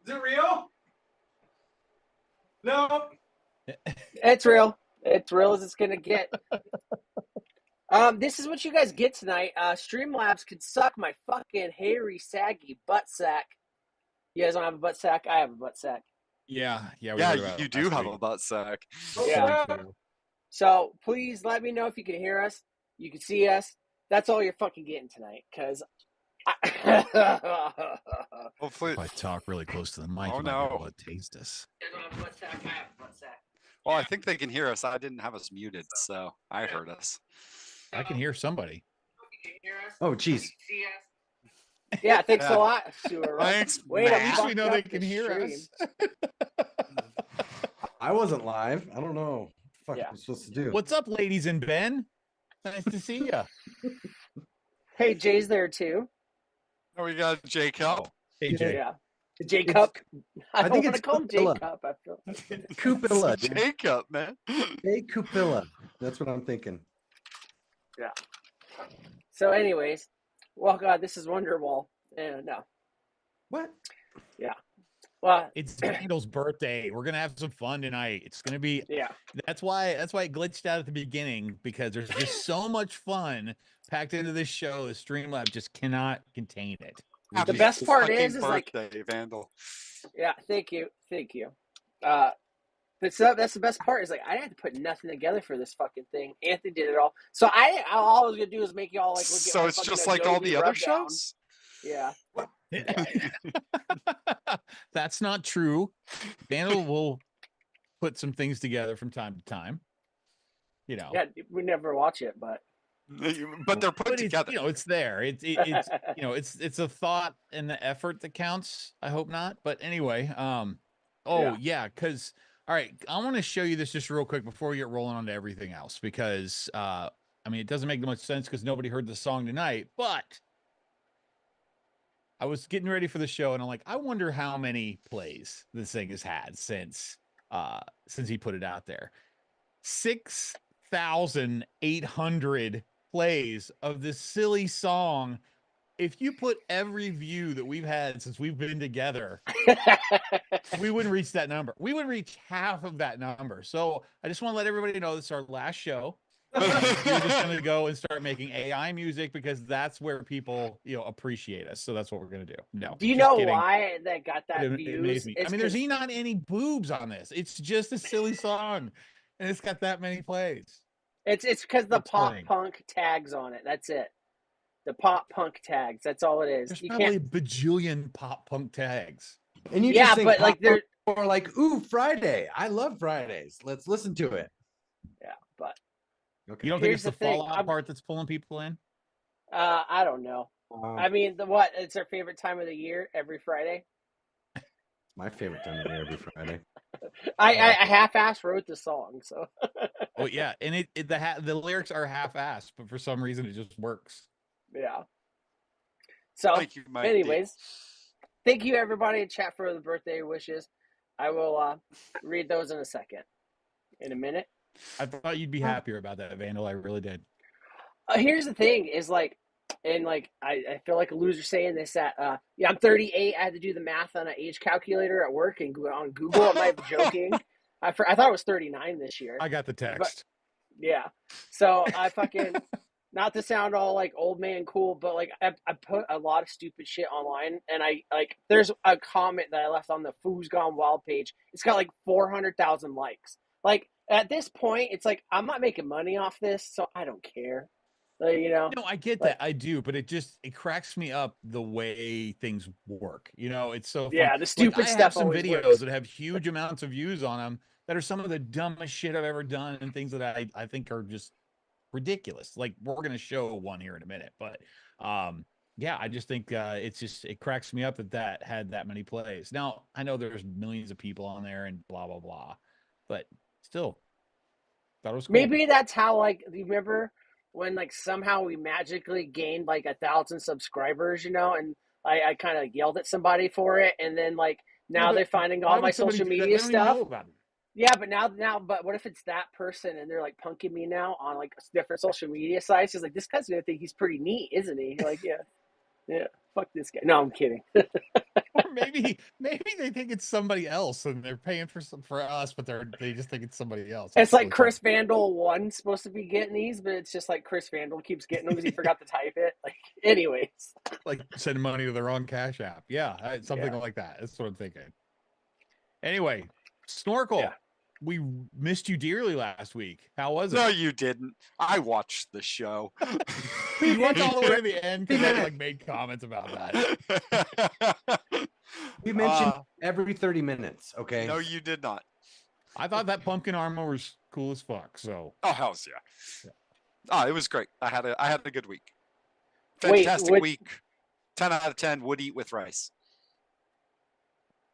Is it real? No. It's real. It's real as it's gonna get. This is what you guys get tonight. Streamlabs can suck my fucking hairy, saggy butt sack. You guys don't have a butt sack? I have a butt sack. Yeah. We heard Yeah, about you it do last have week. a butt sack. Yeah. So please let me know if you can hear us. You can see us. That's all you're fucking getting tonight, because. Hopefully. If I talk really close to the mic, Oh, you might no. be able to taste us. Well, I think they can hear us. I didn't have us muted, so I heard us. I can hear somebody. Oh, jeez. Yeah, thanks a lot, Sewer. Thanks, Wait, Matt. at least we know they can hear us. I wasn't live. I don't know what the fuck Yeah. I'm supposed to do. What's up, ladies and Ben? Nice to see you. Hey, Jay's there too. Oh, we got Jacob. Hey, Jay. Yeah. Jacob. I think don't want it's to call him Cupilla. Jacob. I feel. Cupilla, dude. Jacob, man. Hey, Cupilla. That's what I'm thinking. Yeah. So, anyways, well, God, this is Wonderwall. No. What? Yeah. Well, It's Vandal's birthday. We're gonna have some fun tonight. It's gonna be. yeah. That's why it glitched out at the beginning, because there's just so much fun packed into this show. The Streamlab just cannot contain it. The best part Fucking is like, birthday, Vandal. yeah, thank you. That's the best part is like I had to put nothing together for this fucking thing. Anthony did it all, so all I was gonna do is make y'all like. Look So at it's just like all the other shows? Yeah. That's not true. Vandal will put some things together from time to time. You know. Yeah, we never watch it, but But they're put together. It's there. It's it's a thought and the effort that counts. I hope not. But anyway, yeah, because all right, I want to show you this just real quick before we get rolling on to everything else, because I mean, it doesn't make much sense because nobody heard the song tonight, but I was getting ready for the show and I'm like, I wonder how many plays this thing has had since he put it out there. 6,800 plays of this silly song. If you put every view that we've had since we've been together, we wouldn't reach that number. We would reach half of that number. So I just want to let everybody know this is our last show. We're just going to go and start making AI music because that's where people, appreciate us. So that's what we're going to do. No. Do you know why that got that It views? amazed me. I mean, there's not any boobs on this. It's just a silly song, and it's got that many plays. It's because the pop punk tags on it. That's it. The pop punk tags. That's all it is. There's probably a bajillion pop punk tags. And you just think but like they're or like, ooh, Friday. I love Fridays. Let's listen to it. Yeah, but okay. You don't think it's the Fallout part that's pulling people in? I don't know. I mean, it's our favorite time of the year every Friday. My favorite time of the year every Friday. I half-ass wrote the song, so. Oh yeah, and the lyrics are half-assed, but for some reason it just works. Yeah. So, anyways, thank you everybody in chat for the birthday wishes. I will read those in a minute. I thought you'd be happier about that, Vandal. I really did. Here's the thing: is like, and like, I feel like a loser saying this. That I'm 38. I had to do the math on an age calculator at work and on Google. I'm not even joking. I thought it was 39 this year. I got the text. But, yeah. So I fucking. Not to sound all like old man cool, but like I put a lot of stupid shit online, and there's a comment that I left on the Foo's Gone Wild page. It's got like 400,000 likes. Like at this point, it's like I'm not making money off this, so I don't care. Like, No, I get that, I do, but it cracks me up the way things work. It's so fun. Yeah, the stupid stuff. I have some videos that have huge amounts of views on them that are some of the dumbest shit I've ever done, and things that I think are just ridiculous. Like we're gonna show one here in a minute, but yeah, I just think it cracks me up that had that many plays. Now I know there's millions of people on there and blah blah blah, but still thought it was cool. Maybe that's how, like, you remember when like somehow we magically gained like 1,000 subscribers, and I kind of yelled at somebody for it, and then like now they're finding all my social media stuff. Yeah, but but what if it's that person and they're like punking me now on like different social media sites? He's like, this guy's gonna think he's pretty neat, isn't he? Like, yeah. Fuck this guy. No, I'm kidding. Or maybe they think it's somebody else and they're paying for us, but they just think it's somebody else. It's like really Chris funny. Vandal 1's supposed to be getting these, but it's just like Chris Vandal keeps getting them because he forgot to type it. Like, anyways. Like sending money to the wrong Cash App. Yeah, something Yeah. like that. That's what I'm thinking. Anyway, Snorkel. Yeah. We missed you dearly last week. How was it? No, you didn't. I watched the show. You watched all the way to the end because I like made comments about that. We mentioned every 30 minutes. Okay. No, you did not. I thought that pumpkin armor was cool as fuck. So Oh, hells yeah. Oh, it was great. I had a good week. Wait, Fantastic week. 10 out of 10 would eat with rice.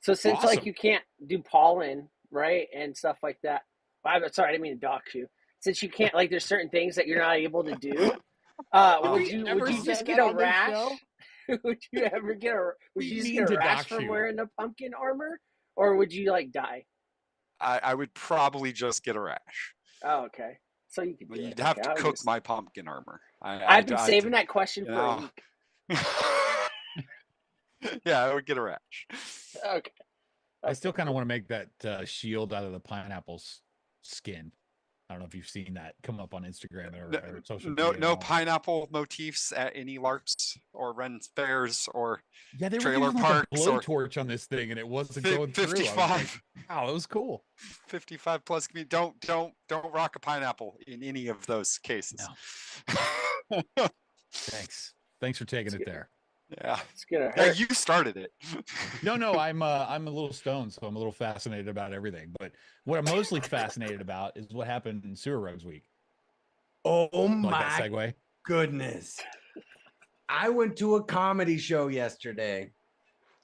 So since Awesome. like you can't do pollen, right, and stuff like that. I'm sorry, I didn't mean to dox you. Since you can't, like, there's certain things that you're not able to do. Would you just get a rash? Would you ever get a? Would you just get a rash from wearing the pumpkin armor, or would you like die? I would probably just get a rash. Oh, okay. So you could. You'd have to cook my pumpkin armor. I've been saving that question for a week. Yeah, I would get a rash. Okay. I still kind of want to make that shield out of the pineapple's skin. I don't know if you've seen that come up on Instagram or social media. No pineapple motifs at any LARPs or Ren fairs or trailer parks. Like a blowtorch on this thing, and it wasn't going 55. through. Wow, it was cool. 55 plus. Don't rock a pineapple in any of those cases. No. Thanks for taking it there. Yeah, it's gonna hurt. Yeah, you started it. No, I'm a little stoned, so I'm a little fascinated about everything. But what I'm mostly fascinated about is what happened in Sewer Rogues Week. Oh like my that segue. Goodness! I went to a comedy show yesterday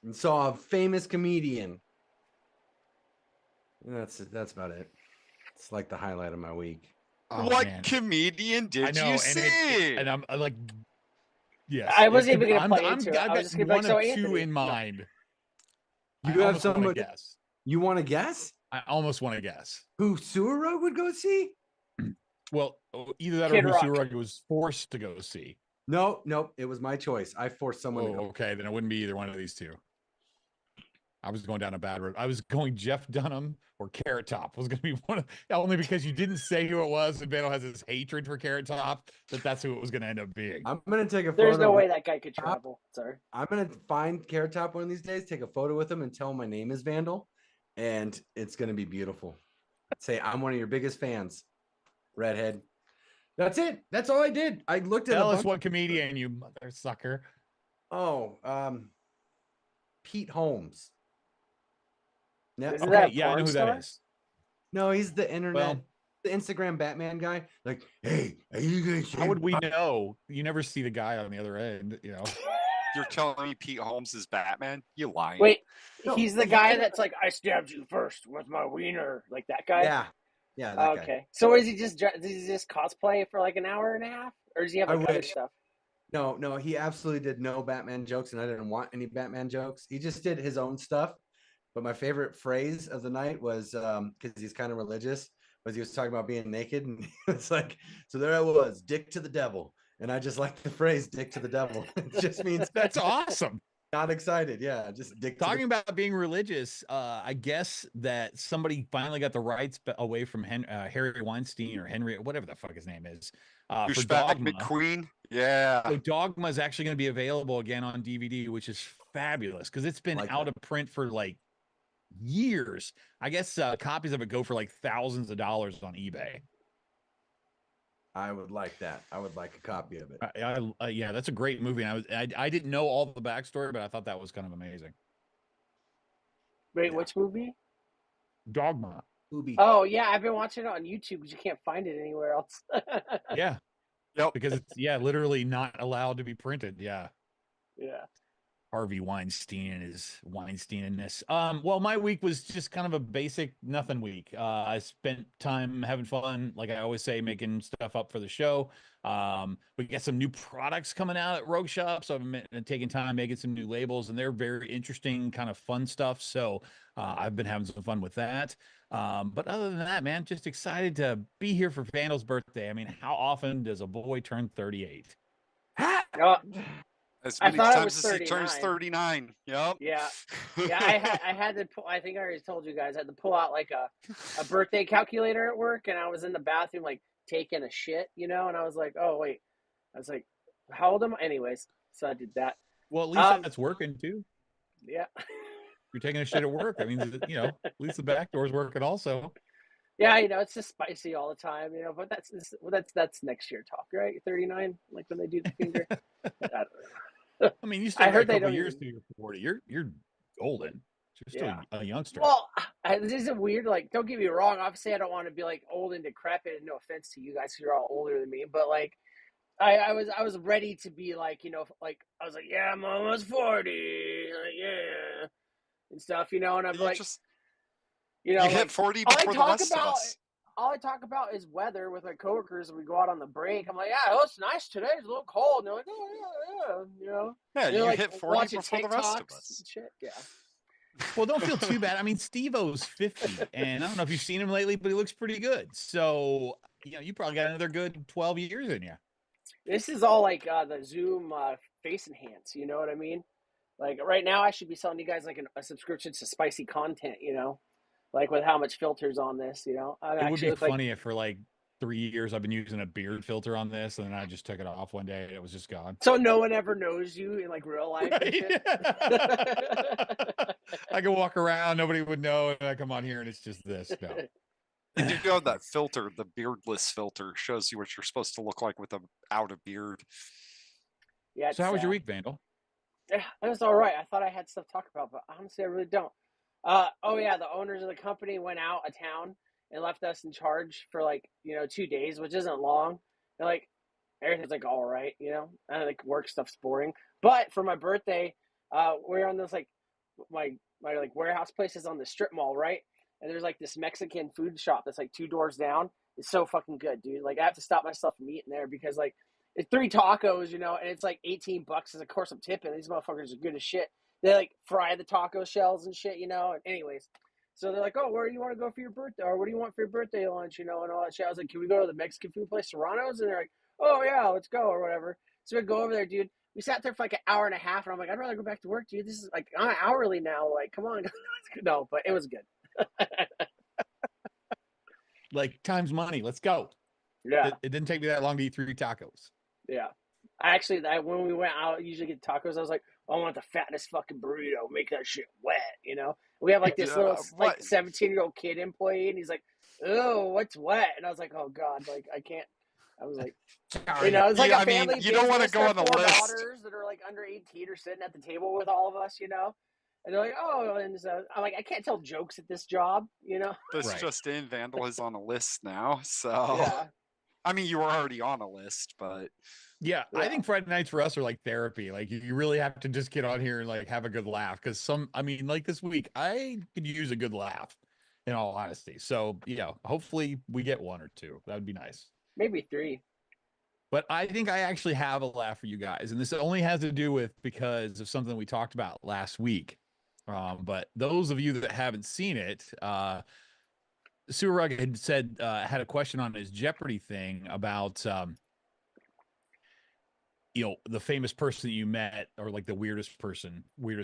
and saw a famous comedian. And that's about it. It's like the highlight of my week. Oh, what man. comedian did you see? And I'm like. Yes, I wasn't even gonna play into it. I've got one or two in mind. You have someone guess. You want to guess? I almost want to guess who Sewer Rogue would go see. Well, either that or who Sewer Rogue was forced to go see. No, it was my choice. I forced someone to go. Okay, then it wouldn't be either one of these two. I was going down a bad road. I was going Jeff Dunham or Carrot Top was going to be one of, only because you didn't say who it was, and Vandal has this hatred for Carrot Top that's who it was going to end up being. I'm going to take a photo. There's no way that guy could travel. Sorry. I'm going to find Carrot Top one of these days, take a photo with him, and tell him my name is Vandal, and it's going to be beautiful. Say I'm one of your biggest fans, redhead. That's it. That's all I did. I looked at. Tell us what comedian, you mother sucker. Oh, Pete Holmes. Yeah, I know who that is. No, he's the internet, the Instagram Batman guy. Like, hey, are you guys? How would we know? You never see the guy on the other end, you know. You're telling me Pete Holmes is Batman? You lying? Wait, he's the guy that's like, I stabbed you first with my wiener, like that guy. Yeah. That okay. Guy. So is he just cosplay for like an hour and a half, or does he have other stuff? No, he absolutely did no Batman jokes, and I didn't want any Batman jokes. He just did his own stuff. But my favorite phrase of the night was, because he's kind of religious, was he was talking about being naked, and it's like, so there I was, dick to the devil, and I just like the phrase "dick to the devil." It just means that's awesome. Not excited, yeah. Just dick. Talking about being religious, I guess that somebody finally got the rights away from Harry Weinstein or Henry, whatever the fuck his name is, for Dogma. McQueen. Yeah. So Dogma is actually going to be available again on DVD, which is fabulous because it's been out of print for like years. I guess copies of it go for like thousands of dollars on eBay. I would like that. I would like a copy of it. Yeah, that's a great movie. And I didn't know all the backstory, but I thought that was kind of amazing. Wait, which movie? Dogma. Oh yeah, I've been watching it on YouTube, but you can't find it anywhere else. Yeah. Yep. Because it's literally not allowed to be printed. Yeah. Yeah. Harvey Weinstein and his Weinstein-ness. Well, my week was just kind of a basic nothing week. I spent time having fun, like I always say, making stuff up for the show. We got some new products coming out at Rogue Shop, so I've been taking time making some new labels, and they're very interesting, kind of fun stuff. So I've been having some fun with that. But other than that, man, just excited to be here for Vandal's birthday. I mean, how often does a boy turn 38? As I many thought it times was as he turns 39. 39. Yep. Yeah. Yeah, I had to pull, I think I already told you guys, I had to pull out like a birthday calculator at work, and I was in the bathroom like taking a shit, and I was like, oh wait. I was like, how old am I? Anyways, so I did that. Well, at least that's working too. Yeah. You're taking a shit at work. I mean, at least the back door's working also. Yeah, it's just spicy all the time, but that's next year talk, right? 39, like when they do the finger. I don't know. I mean, you still I got a heard they couple don't years even. to your 40. You're golden. You're still Yeah. a youngster. Well, this isn't weird. Like, don't get me wrong. Obviously, I don't want to be like old and decrepit. And no offense to you guys, 'cause you're all older than me. But like, I was ready to be like, like I was like, yeah, I'm almost 40, like, yeah, and stuff, and I'm You like, just you you know, hit like 40 all I before the talk rest of about, us. all I talk about is weather with my coworkers, and we go out on the break. I'm like, yeah, it's nice today. It's a little cold. And they're like, oh yeah. Yeah, And they're you like hit 40 watching before the rest of TikToks us. and shit. Yeah. Well, don't feel too bad. I mean, Steve-O's 50, and I don't know if you've seen him lately, but he looks pretty good. So, you probably got another good 12 years in you. This is all like the Zoom face enhance. You know what I mean? Like right now, I should be selling you guys like a subscription to spicy content. Like with how much filters on this. I It would be actually look funny if for like 3 years I've been using a beard filter on this, and then I just took it off one day and it was just gone. so no one ever knows you in like real life. And shit. I could walk around, nobody would know, and I come on here and it's just this. No. You do know that filter, the beardless filter, shows you what you're supposed to look like without a beard. Yeah. So how was your week, Vandal? Yeah, it was all right. I thought I had stuff to talk about, but honestly, I really don't. Oh yeah, the owners of the company went out of town and left us in charge for like 2 days, which isn't long. And like everything's like all right, and like work stuff's boring. But for my birthday, we're on this like my like warehouse place is on the strip mall, right? And there's like this Mexican food shop that's like 2 doors down. It's so fucking good, dude. Like I have to stop myself from eating there because like it's 3 tacos, and it's like $18. Of course, I'm tipping. These motherfuckers are good as shit. They like fry the taco shells and shit, And anyways, so they're like, "Oh, where do you want to go for your birthday? Or what do you want for your birthday lunch?" And all that shit. I was like, "Can we go to the Mexican food place, Serrano's?" And they're like, "Oh yeah, let's go," or whatever. So we go over there, dude. We sat there for like an hour and a half, and I'm like, "I'd rather go back to work, dude. This is like I'm hourly now. Like, come on." No, but it was good. Like time's money. Let's go. Yeah. It didn't take me that long to eat 3 tacos. Yeah. When we went out, usually get tacos. I was like, I want the fattest fucking burrito. Make that shit wet, We have like this little like 17-year-old kid employee, and he's like, "Oh, what's wet?" And I was like, "Oh God, like I can't." I was like, it's like a family. You don't want to go on the list. Daughters that are like under 18 are sitting at the table with all of us, And they're like, "Oh," and so I'm like, I can't tell jokes at this job, This Right. just in, Vandal is on a list now. So Yeah. I mean, you were already on a list, but Yeah, I think Friday nights for us are like therapy. Like you really have to just get on here and like have a good laugh. Because like this week, I could use a good laugh, in all honesty. So hopefully we get 1 or 2. That would be nice. Maybe 3. But I think I actually have a laugh for you guys, and this only has to do with because of something we talked about last week. But those of you that haven't seen it, Surag had said had a question on his Jeopardy thing about the famous person that you met, or like the weirdest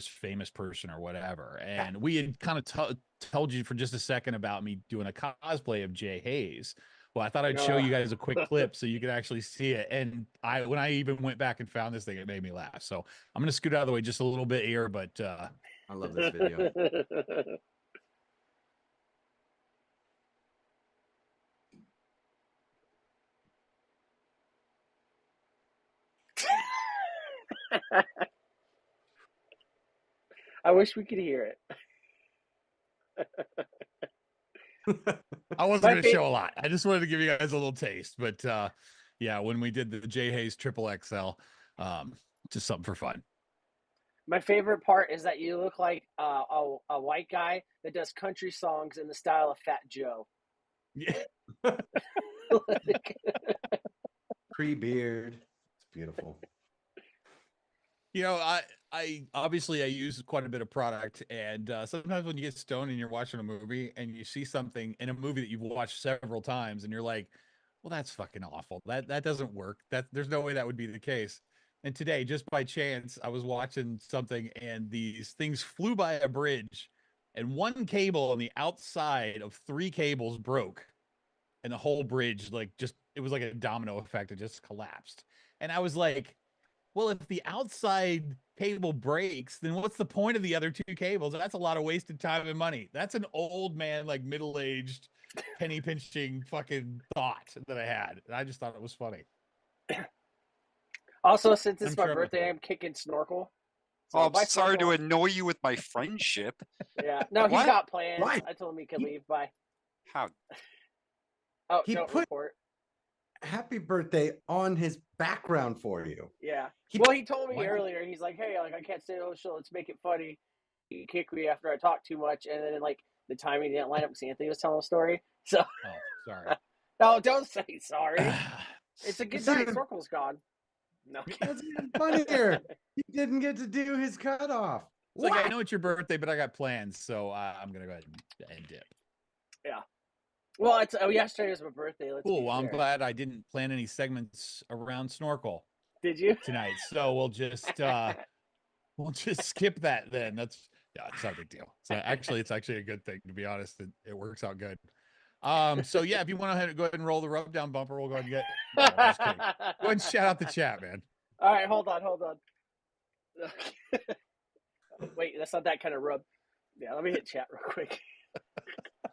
famous person or whatever. And we had kind of told you for just a second about me doing a cosplay of Jay Hayes. Well, I thought I'd show you guys a quick clip so you could actually see it. And when I even went back and found this thing, it made me laugh. So I'm going to scoot out of the way just a little bit here, but I love this video. I wish we could hear it. I wasn't going to show a lot. I just wanted to give you guys a little taste. But yeah, when we did the Jay Hayes XXL, just something for fun. My favorite part is that you look like a white guy that does country songs in the style of Fat Joe. Yeah. Pre-beard. It's beautiful. I obviously I use quite a bit of product, and sometimes when you get stoned and you're watching a movie and you see something in a movie that you've watched several times and you're like, well, that's fucking awful. That doesn't work. There's no way that would be the case. And today, just by chance, I was watching something and these things flew by a bridge and one cable on the outside of 3 cables broke and the whole bridge, like, just, it was like a domino effect. It just collapsed. And I was like, well, if the outside cable breaks, then what's the point of the other 2 cables? That's a lot of wasted time and money. That's an old man, like middle-aged, penny pinching fucking thought that I had. And I just thought it was funny. Also, since it's my birthday, I'm kicking Snorkel. So I'm sorry to annoy you with my friendship. Yeah. No, he's got plans. Why? I told him he could leave. Bye. How? Oh, He don't put- report. Happy birthday on his background for you. Yeah. He told me What? earlier. He's like, "Hey, like I can't stay on the show. Let's make it funny." He kicked me after I talked too much, and then like the timing didn't line up because Anthony was telling a story. So. Oh, sorry. No, don't say sorry. It's a good night. Snorkel's gone. No. That's even funnier. He didn't get to do his cutoff. It's like, I know it's your birthday, but I got plans, so I'm gonna go ahead and dip. Yeah. Well, yesterday was my birthday. Cool. Well, I'm glad I didn't plan any segments around Snorkel. Did you tonight? So we'll just skip that then. It's not a big deal. So it's actually a good thing, to be honest. It works out good. So yeah, if you want to go ahead and roll the rub down bumper, we'll go ahead and get. No, just kidding. Go ahead and shout out the chat, man. All right, hold on. Wait, that's not that kind of rub. Yeah, let me hit chat real quick.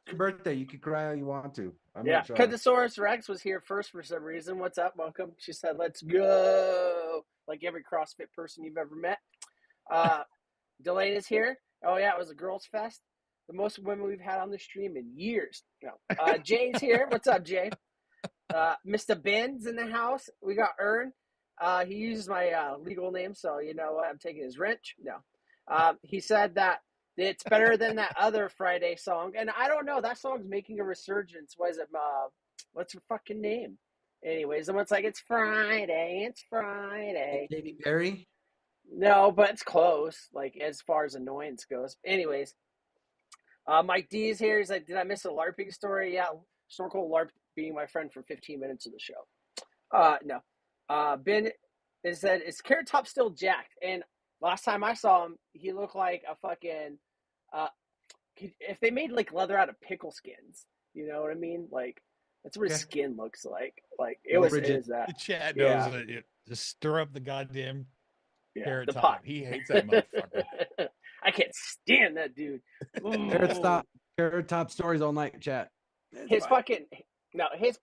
Your birthday, you could cry all you want to. Yeah, Cadosaurus Rex was here first for some reason. What's up? Welcome. She said, "Let's go." Like every CrossFit person you've ever met. Delane is here. Oh yeah, it was a girls' fest. The most women we've had on the stream in years. No. Jay's here. What's up, Jay? Mr. Ben's in the house. We got Ern. He uses my legal name, so you know what? I'm taking his wrench. No. He said that it's better than that other Friday song. And I don't know. That song's making a resurgence. What is it? What's her fucking name? Anyways, someone's like, it's Friday. It's Friday. Katy Perry? No, but it's close, like as far as annoyance goes. Anyways. Mike D is here. He's like, did I miss a LARPing story? Yeah, Snorkel LARP being my friend for 15 minutes of the show. No. Ben said, is Carrot Top still jacked? And last time I saw him, he looked like a fucking, if they made like leather out of pickle skins, you know what I mean? Like, that's what his skin looks like. Like, it was that. The chat knows it. Just stir up the goddamn Carrot Top. Pot. He hates that motherfucker. I can't stand that dude. Carrot Top stories all night, chat. His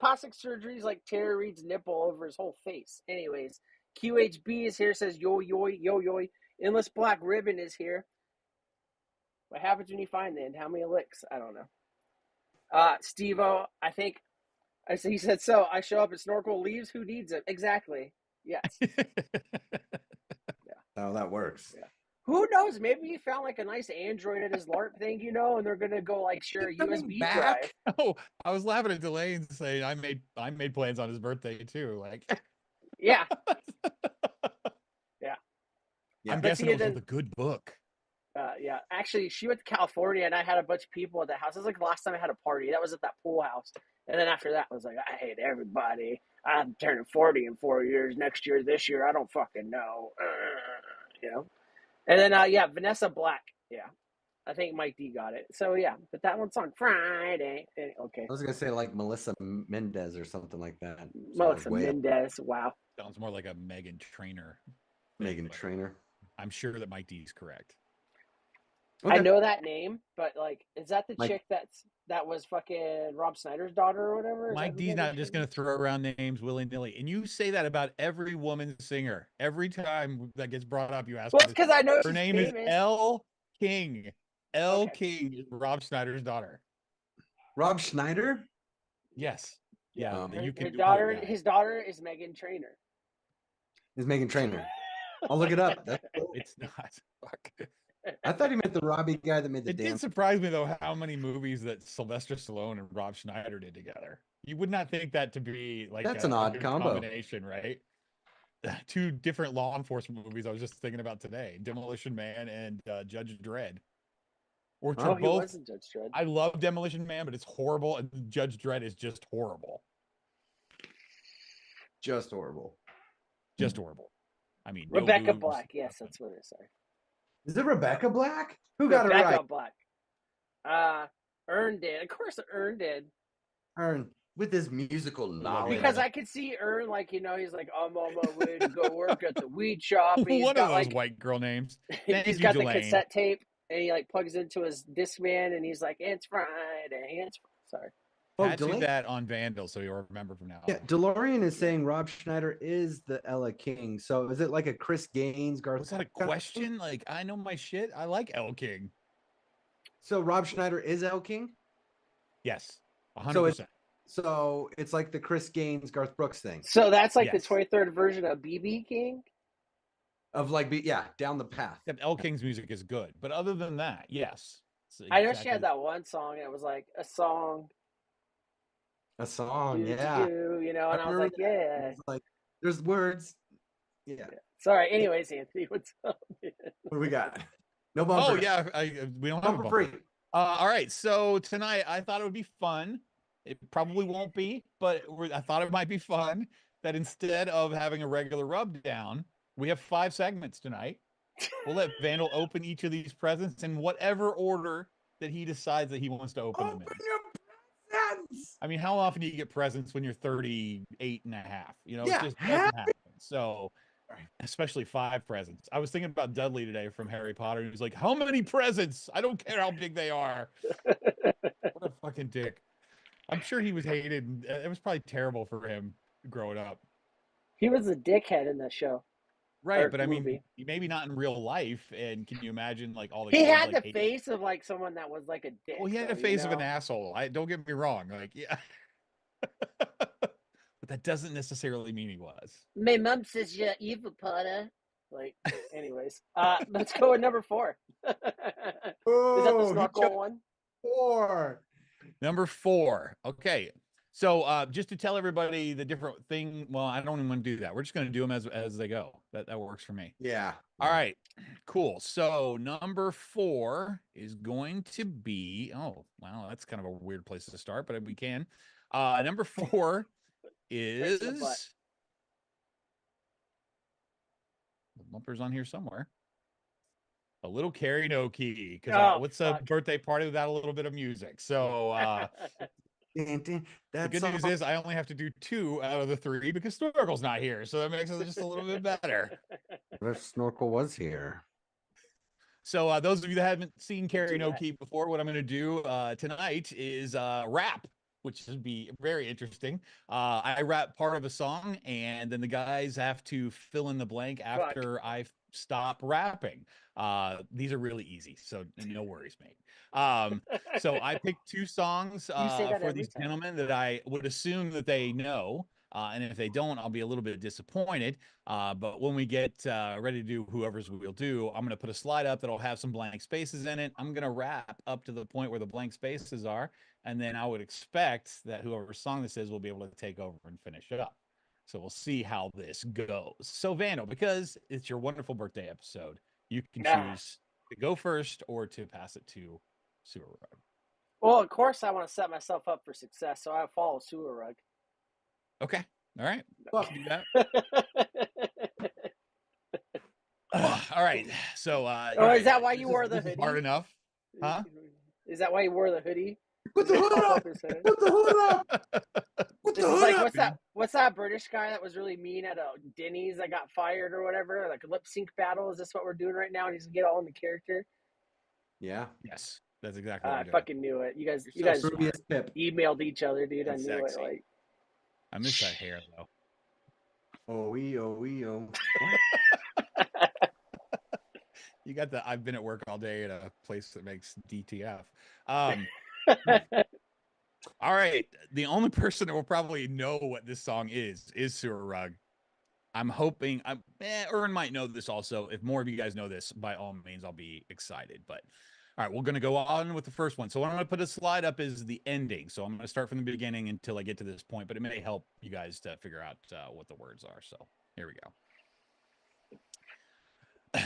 plastic surgery is like Tara Reid's nipple over his whole face. Anyways, QHB is here, says yo yo yo yo. Endless Black Ribbon is here. What happens when you find the end? How many licks? I don't know. Steve-O, he said, so I show up and Snorkel leaves. Who needs it? Exactly. Yes. How that works. Yeah. Who knows? Maybe he found like a nice Android at his LARP thing, you know, and they're gonna go like share a USB drive. Oh, I was laughing at Delane saying I made plans on his birthday too. Like, yeah. I'm guessing it was a good book. Yeah, actually, she went to California, and I had a bunch of people at the house. It was like the last time I had a party. That was at that pool house. And then after that, I was like, I hate everybody. I'm turning 40 in 4 years. Next year, this year, I don't fucking know. You know? And then, Vanessa Black. Yeah. I think Mike D got it. So, yeah. But that one's on Friday. Okay. I was going to say like Melissa Mendez or something like that. Melissa Mendez. Wow. Sounds more like a Megan Trainor. Megan Trainor. I'm sure that Mike D is correct. Okay. I know that name, but like, is that the chick that was fucking Rob Snyder's daughter or whatever? Mike D's not just going to throw around names willy-nilly. And you say that about every woman singer. Every time that gets brought up, you ask. Well, it's because I know her name is Elle King. Elle King is Rob Snyder's daughter. Rob Schneider? Yes. Yeah. His daughter is Megan Trainor. Is Megan Trainor? I'll look it up. It's not. Fuck. I thought he meant the Robbie guy that made the dance. It did surprise me though how many movies that Sylvester Stallone and Rob Schneider did together. You would not think that to be like that's an odd combination, right? 2 different law enforcement movies I was just thinking about today: Demolition Man and Judge Dredd. Which are both. Wasn't Judge Dredd. I love Demolition Man, but it's horrible, and Judge Dredd is just horrible. Just horrible. Just horrible. I mean, no Rebecca boobs. Black. Yes, that's what it is. Sorry. Is it Rebecca Black? Who got Rebecca it right? Black. Ern did. Of course, Ern did. Ern, with his musical knowledge. Because I could see Ern, like, you know, he's like, I'm on my way to go work at the weed shop. And One of those white girl names. He's got the cassette tape, and he like plugs into his Discman, and he's like, "It's Friday, it's sorry." Tattoo that on Vandal so you'll remember from now on. Yeah, DeLorean is saying Rob Schneider is the Ella King. So is it like a Chris Gaines, Garth? Was that a question? Like, I know my shit. I like El King. So Rob Schneider is El King? Yes, 100%. So it's like the Chris Gaines, Garth Brooks thing. So that's like the 23rd version of BB King? Of like, down the path. Except El King's music is good. But other than that, yes. I know she had that one song, and it was like a song. A song, you know, and I was like, yeah. Was like, there's words. Yeah. Sorry. Anyways, Anthony, what's up? What do we got? No bumper. Oh, yeah. We don't have a bumper. Free. All right. So tonight, I thought it would be fun. It probably won't be, but I thought it might be fun that instead of having a regular rub down, we have 5 segments tonight. We'll let Vandal open each of these presents in whatever order that he decides that he wants to open them in. I mean, how often do you get presents when you're 38 and a half? You know, it just doesn't happen. So, especially 5 presents. I was thinking about Dudley today from Harry Potter. He was like, how many presents? I don't care how big they are. What a fucking dick. I'm sure he was hated. It was probably terrible for him growing up. He was a dickhead in that show. Right, but I mean, maybe not in real life. And can you imagine, like, all the he kids, had like, the face of like someone that was like a dick. Well, he had the face of an asshole. Don't get me wrong. Like, yeah, but that doesn't necessarily mean he was. My mom says you're evil, Potter. Like, anyways, let's go with number 4. Is that the snorkel one? 4. Number 4. Okay. So just to tell everybody the different thing, well, I don't even want to do that. We're just going to do them as they go. That works for me. Yeah. All right. Cool. So number 4 is going to be, oh, wow, that's kind of a weird place to start, but we can. Number 4 is, the bumper's on here somewhere. A little karaoke, because what's a birthday party without a little bit of music? So the good news is I only have to do 2 out of the 3 because Snorkel's not here, so that makes it just a little bit better. What if Snorkel was here? So those of you that haven't seen karaoke before, what I'm going to do tonight is rap, which should be very interesting. I rap part of a song, and then the guys have to fill in the blank after I stop rapping. These are really easy, so no worries, mate. So I picked 2 songs for these gentlemen that I would assume that they know. And if they don't, I'll be a little bit disappointed. But when we get ready to do whoever's we'll do, I'm going to put a slide up that'll have some blank spaces in it. I'm going to rap up to the point where the blank spaces are. And then I would expect that whoever's song this is will be able to take over and finish it up. So we'll see how this goes. So Vandal, because it's your wonderful birthday episode, you can choose to go first or to pass it to Sewer Rug. Well, of course, I want to set myself up for success, so I follow Sewer Rug. Okay. All right. Well, do that. All right. So is that why you wore the hoodie? Hard enough. Huh? Is that why you wore the hoodie? Put the hood up. Put the hood up. Put the hood up. What's that British guy that was really mean at a Denny's that got fired or whatever? Like a lip sync battle? Is this what we're doing right now? And he's gonna get all in the character. Yeah. Yes. That's exactly what I fucking knew it. You guys emailed each other, dude. That's I knew sexy. it. Like, I miss that hair though. Oh. You got the I've been at work all day at a place that makes DTF. All right. The only person that will probably know what this song is Sewer Rug. I'm hoping Ern might know this also. If more of you guys know this, by all means, I'll be excited. But all right, we're going to go on with the first one. So what I'm going to put a slide up is the ending. So I'm going to start from the beginning until I get to this point, but it may help you guys to figure out what the words are. So here we go.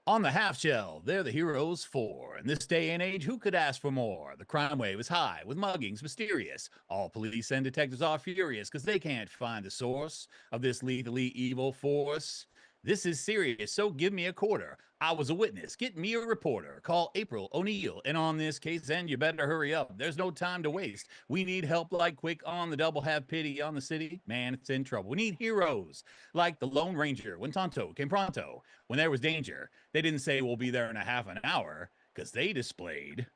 On the half shell, they're the heroes for. In this day and age, who could ask for more? The crime wave is high, with muggings mysterious. All police and detectives are furious because they can't find the source of this lethally evil force. This is serious, so give me a quarter. I was a witness. Get me a reporter. Call April O'Neil. And on this case, then you better hurry up. There's no time to waste. We need help like quick on the double. Have pity on the city. Man, it's in trouble. We need heroes like the Lone Ranger when Tonto came pronto. When there was danger, they didn't say we'll be there in a half an hour because they displayed.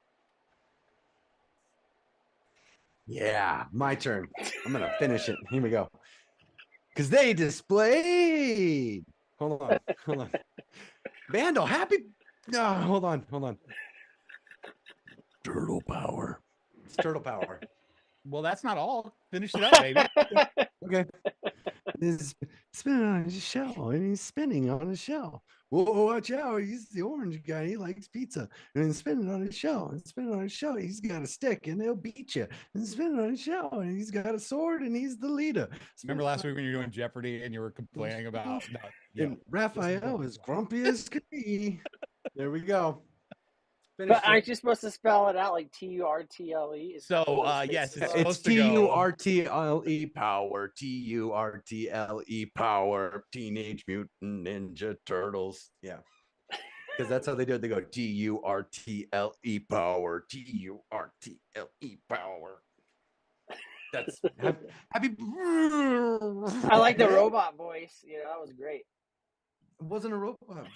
Yeah, my turn. I'm going to finish it. Here we go. Because they displayed. Hold on. Vandal, happy. No, hold on. Turtle power. It's turtle power. Well, that's not all. Finish it up, baby. Okay. He's spinning on his shell, and he's spinning on his shell. Whoa, watch out. He's the orange guy. He likes pizza. And he's spinning on his shell. And spinning on his shell. He's got a stick, and he'll beat you. And spinning on his shell. And he's got a sword, and he's the leader. Remember last week when you were doing Jeopardy and you were complaining about and Raphael is grumpy as could be. There we go. But aren't you supposed to spell it out like Turtle? So, yes, it's Turtle power. Turtle power. Teenage Mutant Ninja Turtles. Yeah. Because that's how they do it. They go Turtle power. Turtle power. That's happy. I like the robot voice. Yeah, that was great. It wasn't a robot.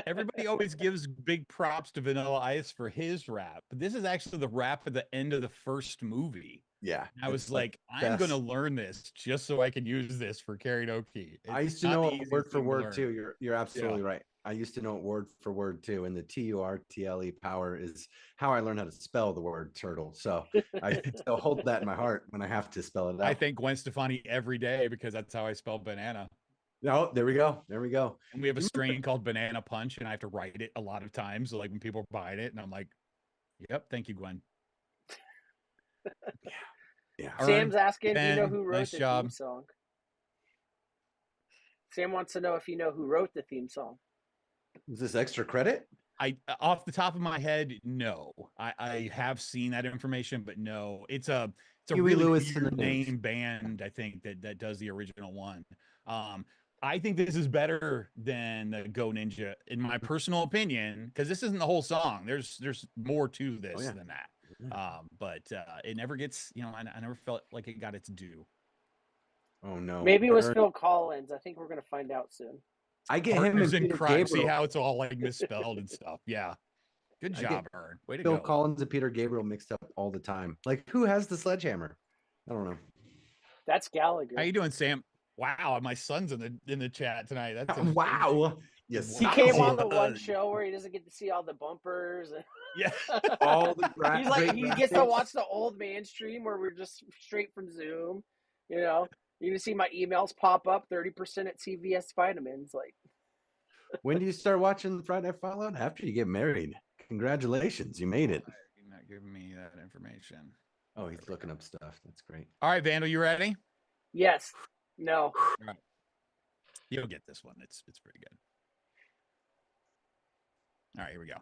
Everybody always gives big props to Vanilla Ice for his rap, but this is actually the rap at the end of the first movie. Yeah, I was like, I'm going to learn this just so I can use this for karaoke. I used to know it word for word too. You're absolutely right. I used to know it word for word too, and the Turtle power is how I learned how to spell the word turtle. So I still hold that in my heart when I have to spell it out. I thank Gwen Stefani every day because that's how I spell banana. No, there we go. And we have a strain called Banana Punch, and I have to write it a lot of times. So like when people are buying it, and I'm like, "Yep, thank you, Gwen." Yeah. Sam's asking, do you know who wrote nice the job. theme song? Sam wants to know if you know who wrote the theme song. Is this extra credit? I off the top of my head, no. I have seen that information, but no. It's a Huey really Lewis weird name band, I think, that does the original one. I think this is better than the Go Ninja, in my personal opinion, because this isn't the whole song. There's more to this than that. But it never gets, I never felt like it got its due. Oh no. Maybe it was Phil Collins. I think we're gonna find out soon. I get Partners him in crime. See how it's all like misspelled and stuff. Yeah. Good job, Ern. Way to go. Phil Collins and Peter Gabriel mixed up all the time. Like, who has the sledgehammer? I don't know. That's Gallagher. How you doing, Sam? Wow, my son's in the chat tonight. That's wow. Yes. He came on the one show where he doesn't get to see all the bumpers. And yeah. all the he's like he gets to watch the old man stream where we're just straight from Zoom. You can see my emails pop up 30% at CVS Vitamins. Like, when do you start watching Friday Fallout? After you get married. Congratulations, you made it. You're not giving me that information. Oh, he's looking up stuff. That's great. All right, Vandal, you ready? Yes. No. All right. You'll get this one. It's pretty good. All right, here we go.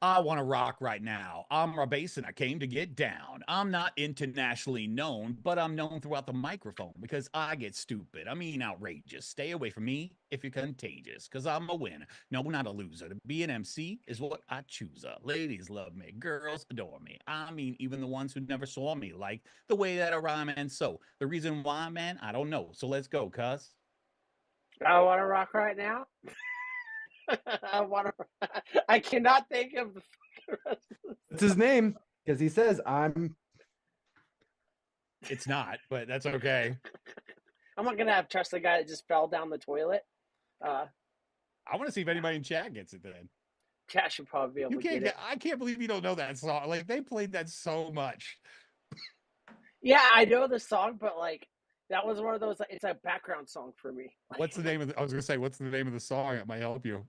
I want to rock right now. I'm Rob Bass and I came to get down. I'm not internationally known, but I'm known throughout the microphone because I get stupid. I mean outrageous. Stay away from me if you're contagious because I'm a winner. No, not a loser. To be an MC is what I choose. Ladies love me. Girls adore me. I mean, even the ones who never saw me like the way that I rhyme. And so the reason why, man, I don't know. So let's go, cuz. I want to rock right now. I cannot think of the rest of It's his name because he says I'm. It's not, but that's okay. I'm not gonna trust the guy that just fell down the toilet. I want to see if anybody in chat gets it. Then chat should probably be able to get it. I can't believe you don't know that song. Like they played that so much. Yeah, I know the song, but like. That was one of those. It's a background song for me. What's the name of? I was gonna say, what's the name of the song? It might help you.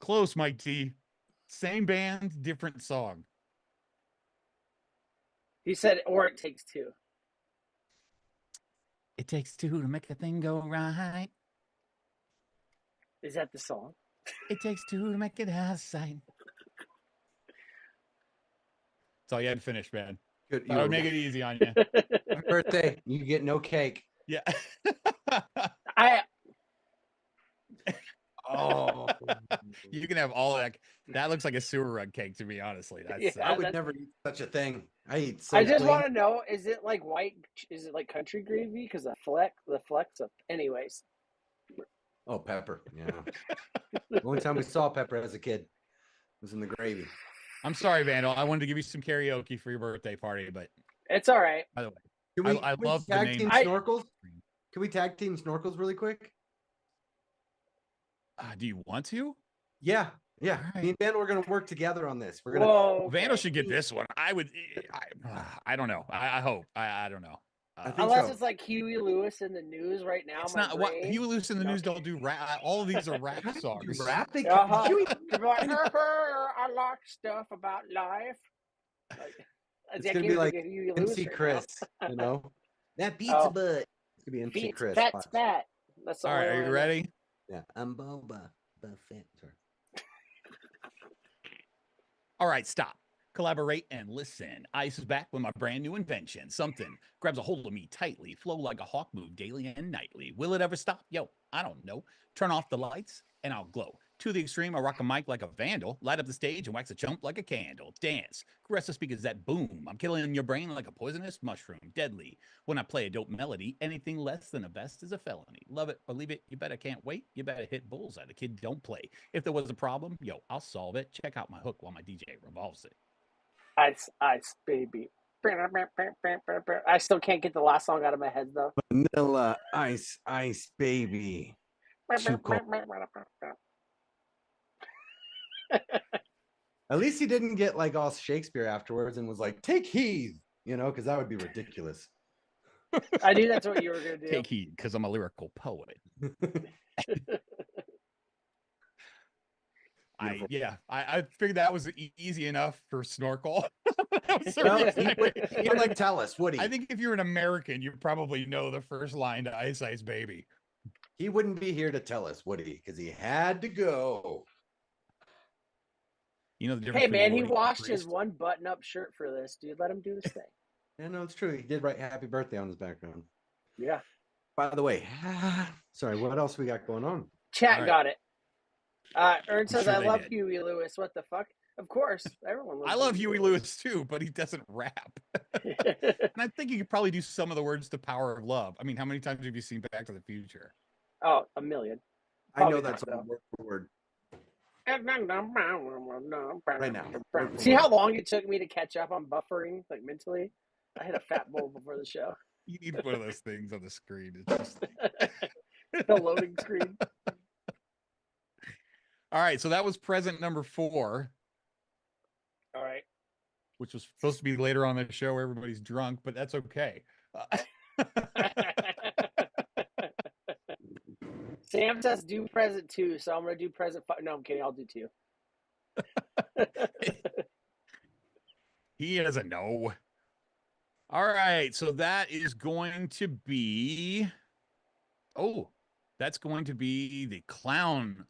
Close, Mike T. Same band, different song. He said, "Or it takes two." It takes two to make a thing go right. Is that the song? It takes two to make it outside. That's all you had to finish, man. Good. I would make it easy on you. Happy birthday. You get no cake. Yeah. Oh, You can have all that. That looks like a sewer rug cake to me, honestly. That's I would never eat such a thing. I eat so I just clean. want to know: is it like white? Is it like country gravy? Because the flecks of. Anyways. Oh, pepper. Yeah. The only time we saw pepper as a kid was in the gravy. I'm sorry, Vandal. I wanted to give you some karaoke for your birthday party, but It's all right. by the way, Can I we love the tag name. team snorkels? Can we tag team snorkels really quick? Do you want to? Yeah. Yeah. Right. Me and Vandal are going to work together on this. We're going to. Whoa. Vandal should get this one. I would. I don't know. I hope. I don't know. Unless it's like Huey Lewis in the news right now. It's not what Huey Lewis in the news don't do rap. All of these are rap songs. Rap? They like, I like stuff about life. It's gonna be like MC Chris, you know. That pizza butt. It's gonna be MC Chris. Fat's fat. That's all right. Are you ready? Yeah, I'm Boba Buffett. All right, stop. Collaborate and listen. Ice is back with my brand new invention. Something grabs a hold of me tightly, flow like a hawk, move daily and nightly. Will it ever stop? Yo, I don't know. Turn off the lights and I'll glow. To the extreme, I rock a mic like a vandal, light up the stage and wax a chump like a candle. Dance, caress the speakers that boom. I'm killing your brain like a poisonous mushroom, deadly. When I play a dope melody, anything less than a best is a felony. Love it or leave it, you better can't wait. You better hit bullseye. The kid don't play. If there was a problem, yo, I'll solve it. Check out my hook while my DJ revolves it. Ice, ice, baby. I still can't get the last song out of my head though. Vanilla ice, ice, baby. Too cold. At least he didn't get like all Shakespeare afterwards and was like, "Take heed," you know, because that would be ridiculous. I knew that's what you were gonna do. Take heed, because I'm a lyrical poet. I figured that was easy enough for Snorkel. He would like tell us, would he? I think if you're an American, you probably know the first line to Ice Ice Baby. He wouldn't be here to tell us, would he? Because he had to go. You know the difference. Hey man, he washed his one button-up shirt for this, dude. Let him do his thing. Yeah, no, it's true. He did write "Happy Birthday" on his background. Yeah. By the way, sorry, what else we got going on? Chat got it. Ern says, I love Huey Lewis. What the fuck? Of course. Everyone loves I love Huey Lewis too, but he doesn't rap. And I think you could probably do some of the words to Power of Love. I mean, how many times have you seen Back to the Future? Oh, a million. Probably I know that's a word for word. Right now. See how long it took me to catch up on buffering, like mentally? I had a fat bowl before the show. You need one of those things on the screen. It's just the loading screen. All right, so that was present number 4. All right. Which was supposed to be later on the show where everybody's drunk, but that's okay. Sam says do present 2, so I'm going to do present 5. No, I'm kidding. I'll do 2. He doesn't know. All right, so that is going to be... Oh, that's going to be the clown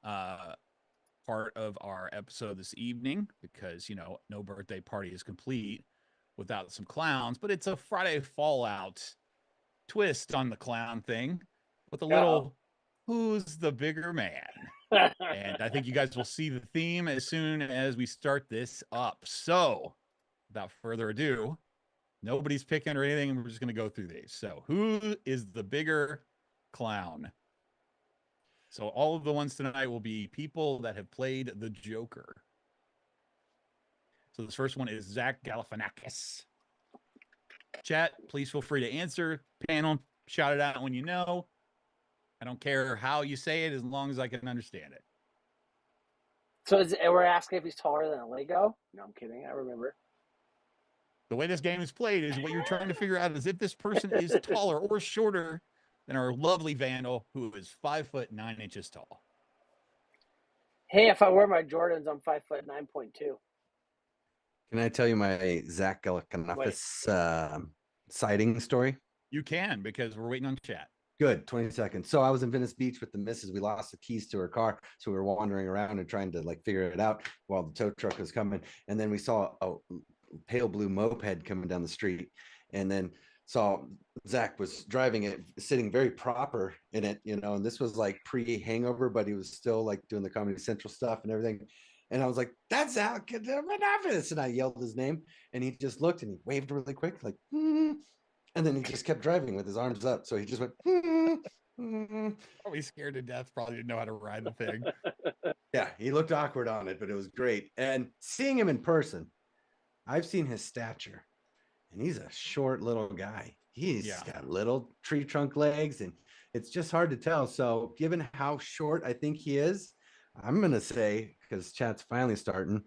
part of our episode this evening because, you know, no birthday party is complete without some clowns, but it's a Friday Fallout twist on the clown thing with a little who's the bigger man. And I think you guys will see the theme as soon as we start this up. So without further ado, nobody's picking or anything, and we're just going to go through these. So who is the bigger clown? So all of the ones tonight will be people that have played the Joker. So this first one is Zach Galifianakis. Chat, please feel free to answer. Panel, shout it out when you know. I don't care how you say it as long as I can understand it. So we're asking if he's taller than a Lego? No, I'm kidding. I remember. The way this game is played is what you're trying to figure out is if this person is taller or shorter than our lovely Vandal, who is 5'9" tall. Hey, if I wear my Jordans, I'm 5'9.2". Can I tell you my Zach Galifianakis sighting story? You can, because we're waiting on chat. Good, 20 seconds. So I was in Venice Beach with the missus. We lost the keys to her car, so we were wandering around and trying to like figure it out while the tow truck was coming. And then we saw a pale blue moped coming down the street, and then So Zach was driving it, sitting very proper in it, and this was like pre-hangover, but he was still like doing the Comedy Central stuff and everything. And I was like, "That's Al Cadenafis," and I yelled his name, and he just looked and he waved really quick, like, and then he just kept driving with his arms up. So he just went, Probably scared to death. Probably didn't know how to ride the thing. Yeah, he looked awkward on it, but it was great. And seeing him in person, I've seen his stature, and he's a short little guy. He's got little tree trunk legs, and it's just hard to tell. So, given how short I think he is, I'm gonna say, because chat's finally starting,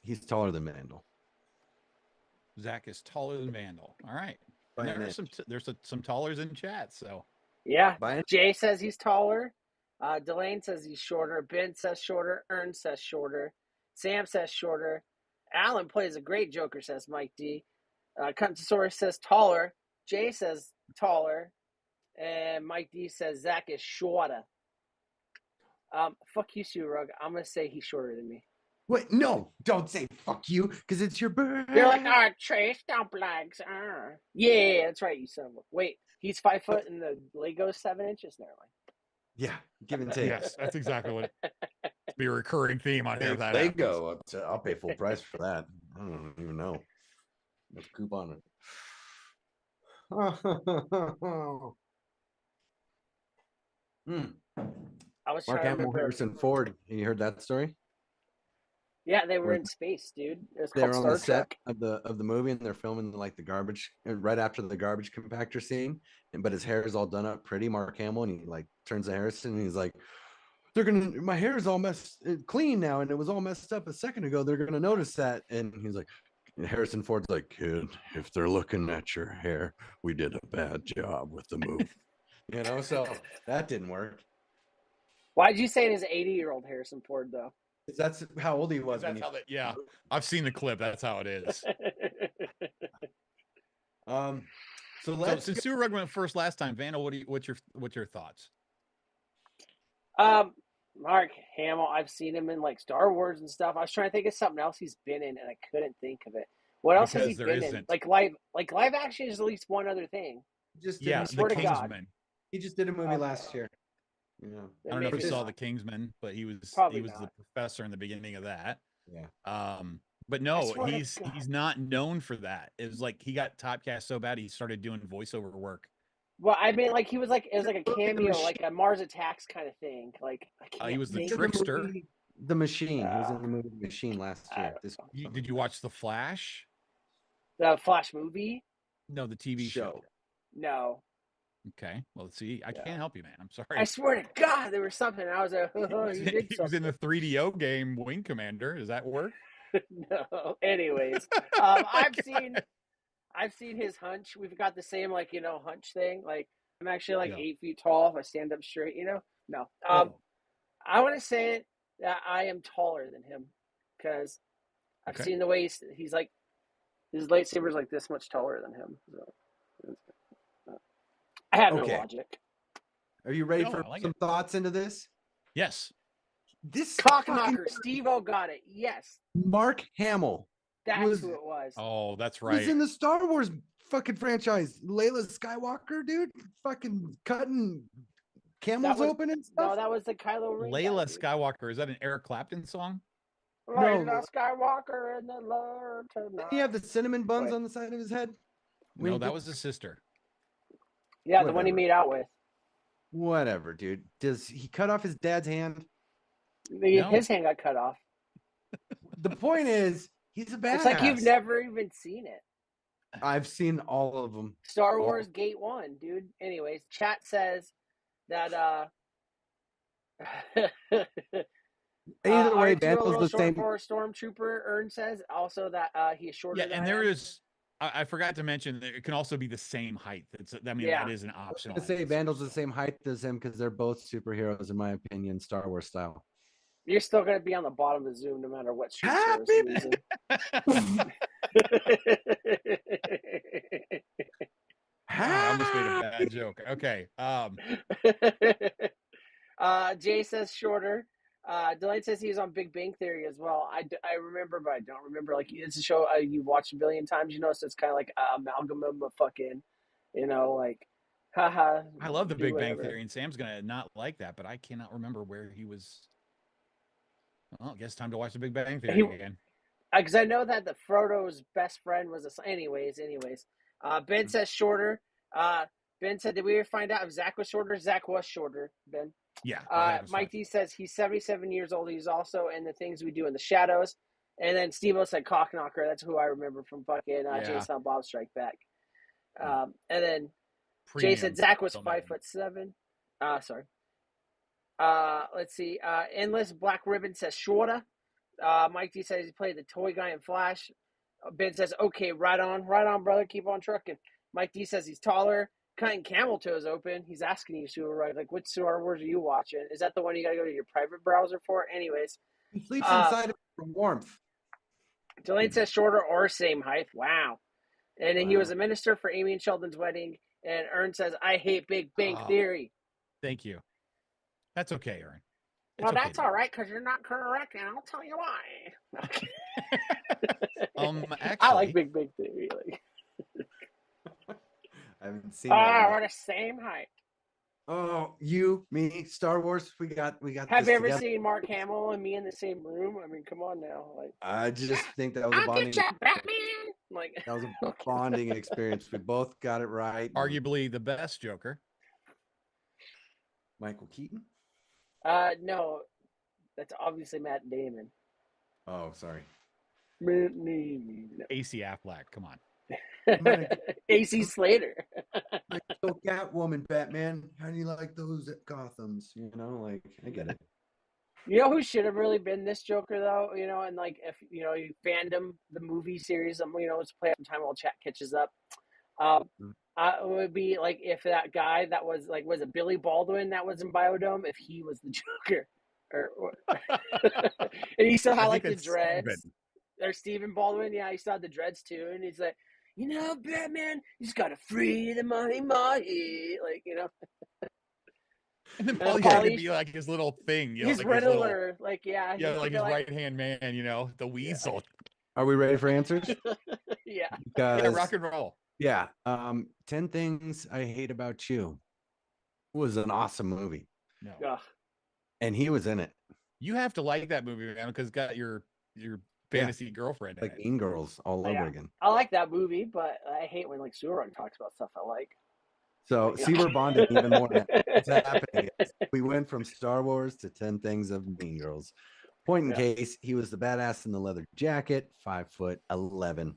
he's taller than Vandal. Zach is taller than Vandal. All right. And there are some tallers in chat. So yeah, Jay says he's taller. Delane says he's shorter. Ben says shorter. Ern says shorter. Sam says shorter. Alan plays a great Joker, says Mike D. Cuntosaurus says taller. Jay says taller. And Mike D says Zach is shorter. Fuck you, Sue Rug. I'm going to say he's shorter than me. Wait, no, don't say fuck you, because it's your birthday. You're like, Trace, don't blags. Yeah, that's right, you son of a... Wait, he's 5 foot and the Lego's 7 inches? Never mind. Yeah, give and take. Yes, that's exactly what it's be a recurring theme on here. That Lego, I'll pay full price for that. I don't even know. Let's coupon it. I was Mark Hamill, Harrison Ford. You heard that story? Yeah, they were in space, dude. They were on the set of the movie, and they're filming like the garbage right after the garbage compactor scene. But his hair is all done up pretty, Mark Hamill, and he like turns to Harrison, and he's like, my hair is all clean now, and it was all messed up a second ago. They're gonna notice that." And he's like, Harrison Ford's like, "Kid, if they're looking at your hair, we did a bad job with the movie." So that didn't work. Why'd you say it is 80-year-old Harrison Ford, though? That's how old he was. I've seen the clip. That's how it is. So since Sue Rugg went first last time, Vandal, what's your thoughts? Mark Hamill, I've seen him in like Star Wars and stuff. I was trying to think of something else he's been in, and I couldn't think of it. What else has he been in? Like live action is at least one other thing. The Kingsman. He just did a movie last year. I don't know if you saw The Kingsman, but he was the professor in the beginning of that. Yeah. But no, he's not known for that. It was like he got typecast so bad he started doing voiceover work. Well, I mean, like it was like a cameo, like a Mars Attacks kind of thing. Like he was the trickster. The Machine. He was in the movie The Machine last year. Did you watch The Flash? The Flash movie? No, the TV show. No. Okay. Well, see, I can't help you, man. I'm sorry. I swear to God, there was something. I was like, he was in the 3DO game Wing Commander. Does that work? No. Anyways, I've seen his hunch. We've got the same hunch thing. Like I'm actually 8 feet tall if I stand up straight. No. I want to say it that I am taller than him because I've seen the way he's like his lightsaber's like this much taller than him. So. I have no logic. Are you ready for some thoughts into this? Yes. This Cockknocker, Steve-O got it. Yes. Mark Hamill. That's who it was. Oh, that's right. He's in the Star Wars fucking franchise. Layla Skywalker, dude. Fucking cutting camels open and stuff. No, that was the Kylo Ren. Layla Skywalker. Is that an Eric Clapton song? Layla Skywalker in the Lord tonight. Did he have the cinnamon buns on the side of his head? No, that was his sister. Yeah, the one he made out with. Whatever, dude. Does he cut off his dad's hand? His hand got cut off. The point is, he's a badass. It's like you've never even seen it. I've seen all of them. Star Wars Gate 1, dude. Anyways, chat says that either way, Vandal's the same. For a stormtrooper, Ern says also that he is shorter. Yeah, and there is. I forgot to mention that it can also be the same height. That is an optional. I say Vandal's the same height as him because they're both superheroes, in my opinion, Star Wars style. You're still going to be on the bottom of the Zoom no matter what. I almost made a bad joke. Okay. Jay says shorter. Delaney says he was on Big Bang Theory as well. I remember, but I don't remember. Like, it's a show you've watched a billion times, you know, so it's kind of like an amalgam of fucking, you know, like, haha. I love the do Big Bang whatever. Theory, and Sam's gonna not like that, but I cannot remember where he was. Well, I guess time to watch the Big Bang Theory again. Because I know that the Frodo's best friend was anyways. Ben says shorter. Ben said, did we ever find out if Zach was shorter? Zach was shorter, Ben. Yeah. Mike D says he's 77 years old. He's also in the Things We Do in the Shadows. And then Steve-O said Cockknocker. That's who I remember from fucking Jason Bob Strike Back. And then Jay said Zach was 5'7". Sorry. Let's see. Endless Black Ribbon says shorter. Mike D says he played the toy guy in Flash. Ben says, okay, right on, brother. Keep on trucking. Mike D says he's taller. Cutting camel toes open. He's asking you, Sue, right? Like, what Star Wars are you watching? Is that the one you got to go to your private browser for? Anyways. He sleeps inside it for warmth. Delane says shorter or same height. Wow. And then he was a minister for Amy and Sheldon's wedding. And Ern says, I hate Big Bang Theory. Thank you. That's okay, Ern. Well, that's all right, because you're not correct, and I'll tell you why. Actually, I like Big Bang Theory. Like. I haven't seen that. We're the same height. Oh, you, me, Star Wars. We got. Have you ever seen Mark Hamill and me in the same room? I mean, come on now. Like, I just think that was a bonding. Batman. Like, that was a bonding experience. We both got it right. Arguably the best Joker. Michael Keaton. No, that's obviously Matt Damon. Oh, sorry. AC Affleck. Come on. AC Slater. Like, so Catwoman, Batman. How do you like those Gothams? You know, like, I get it. You know who should have really been this Joker though? You know, and like if you know you fandom the movie series, you know, let's play some time while chat catches up. It would be like if that guy that was like, was it Billy Baldwin that was in Biodome? If he was the Joker, and he still had like the dreads. Or Stephen Baldwin, yeah, he still had the dreads too, and he's like, you know, Batman, he's got to free the money, like, you know. And then Paulie had to be like his little thing, you know, his like Riddler, his like, yeah. Yeah, like his right-hand man, you know, the weasel. Are we ready for answers? Yeah. Yeah, rock and roll. Yeah. 10 Things I Hate About You was an awesome movie. No. Ugh. And he was in it. You have to like that movie, man, because it's got your fantasy girlfriend in like it. Mean Girls all over again. I like that movie, but I hate when like Surang talks about stuff I like. So see, we're bonding even more now. What's happening is we went from Star Wars to 10 Things of Mean Girls. Point in case, he was the badass in the leather jacket, 5'11"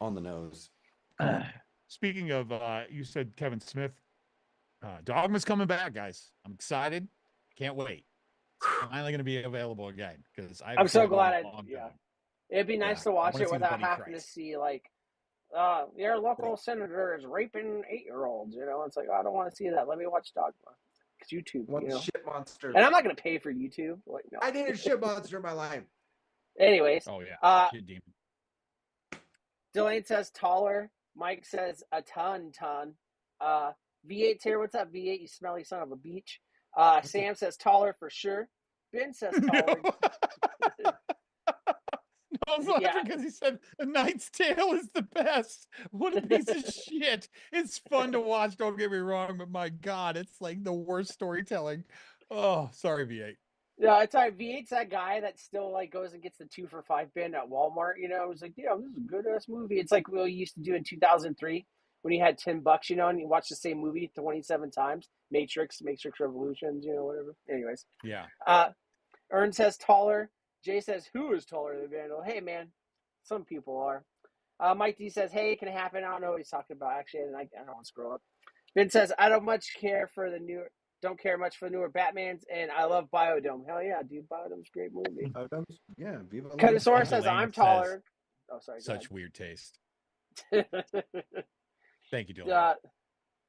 on the nose. Speaking of, you said Kevin Smith. Dogma's coming back, guys. I'm excited. Can't wait. It's finally going to be available again because I'm so glad. It'd be nice to watch it without having to see like, your local senator is raping 8-year-olds. You know, it's like, I don't want to see that. Let me watch Dogma. It's YouTube. What you know? shit monster? And I'm not going to pay for YouTube. Like, no. I need a shit monster in my life. Anyways. Oh yeah. Shit demon. Delane says taller. Mike says a ton. V8's here. What's up, V8? You smelly son of a beach. Sam says taller for sure. Ben says taller. I was laughing because he said A Knight's Tale is the best. What a piece of shit. It's fun to watch, don't get me wrong, but my God, it's like the worst storytelling. Oh, sorry, V8. No, it's all right. V8's that guy that still like goes and gets the 2 for $5 bin at Walmart. You know, it's like, yeah, this is a good ass movie. It's like we used to do in 2003 when he had $10, you know, and you watch the same movie 27 times. Matrix Revolutions, you know, whatever. Anyways. Yeah. Ern says taller. Jay says, who is taller than Vandal? Hey, man, some people are. Mike D says, hey, it can happen. I don't know what he's talking about, actually, and I don't want to scroll up. Ben says, I don't care much for the newer Batmans, and I love Biodome. Hell yeah, dude, Biodome's a great movie. Yeah, Viva Katasaurus says, I'm taller. Oh, sorry. Such weird taste. Thank you, Dylan.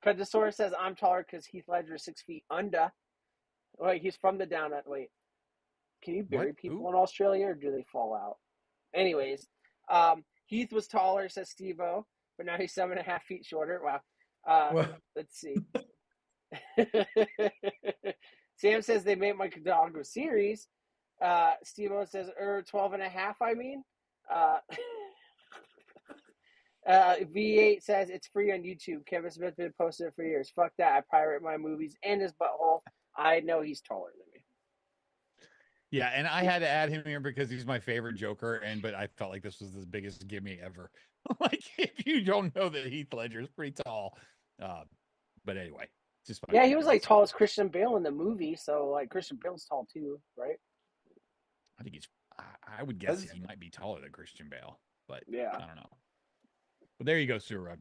Katasaurus says, I'm taller because Heath Ledger is 6 feet under. Wait, he's from the down at, wait. Can you bury people in Australia, or do they fall out? Anyways, Heath was taller, says Steve-O, but now he's 7.5 feet shorter. Wow. Let's see. Sam says they made my Doggo series. Steve-O says, 12 and a half, I mean. V8 says it's free on YouTube. Kevin Smith been posting it for years. Fuck that. I pirate my movies and his butthole. I know he's taller than me. Yeah, and I had to add him here because he's my favorite Joker, but I felt like this was the biggest gimme ever. Like, if you don't know that Heath Ledger is pretty tall, but anyway, just yeah, he was like tall as Christian Bale in the movie, so like Christian Bale's tall too, right? I think I would guess he might be taller than Christian Bale, but yeah, I don't know. But there you go, Surug.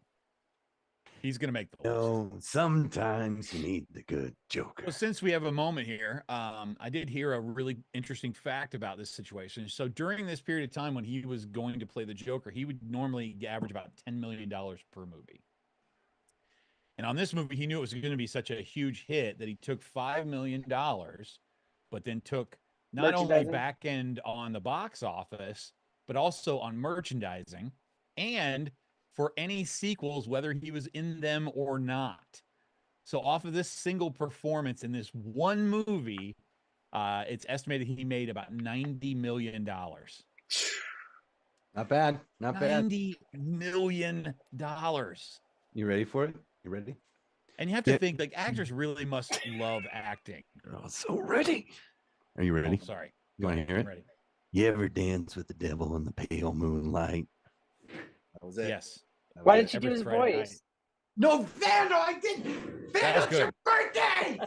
He's going to make the list. Sometimes you need the good Joker. So since we have a moment here, I did hear a really interesting fact about this situation. So during this period of time when he was going to play the Joker, he would normally average about $10 million per movie. And on this movie, he knew it was going to be such a huge hit that he took $5 million, but then took not only back end on the box office, but also on merchandising and for any sequels, whether he was in them or not. So off of this single performance in this one movie, it's estimated he made about $90 million. Not bad. Not bad. $90 million. You ready for it? You ready? And you have to think, like, actors really must love acting. Oh, so ready. Are you ready? Oh, sorry. You want to hear it? Ready. You ever dance with the devil in the pale moonlight? That was it. Yes. Why didn't you do his voice? No, Vandal, I didn't. Vandal, it's your birthday.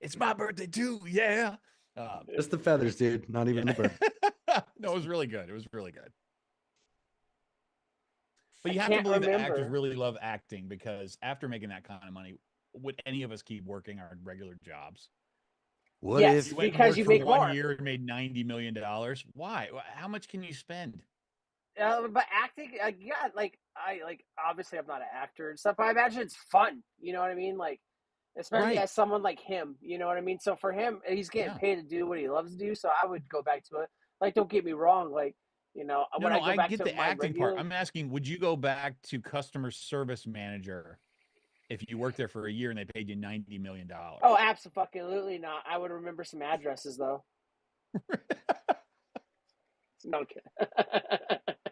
It's my birthday too. Yeah. Just the feathers, dude. Not even the bird. No, it was really good. It was really good. But you have to believe that actors really love acting, because after making that kind of money, would any of us keep working our regular jobs? What if you because you make for 1 year and made $90 million? Why? How much can you spend? But acting, yeah, like obviously I'm not an actor and stuff, but I imagine it's fun. You know what I mean? Like, especially as someone like him, you know what I mean? So for him, he's getting paid to do what he loves to do. So I would go back to it. Like, don't get me wrong. Like, you know, when I go back get to the acting part. I'm asking, would you go back to customer service manager if you worked there for a year and they paid you $90 million? Oh, absolutely not. I would remember some addresses though. No kidding.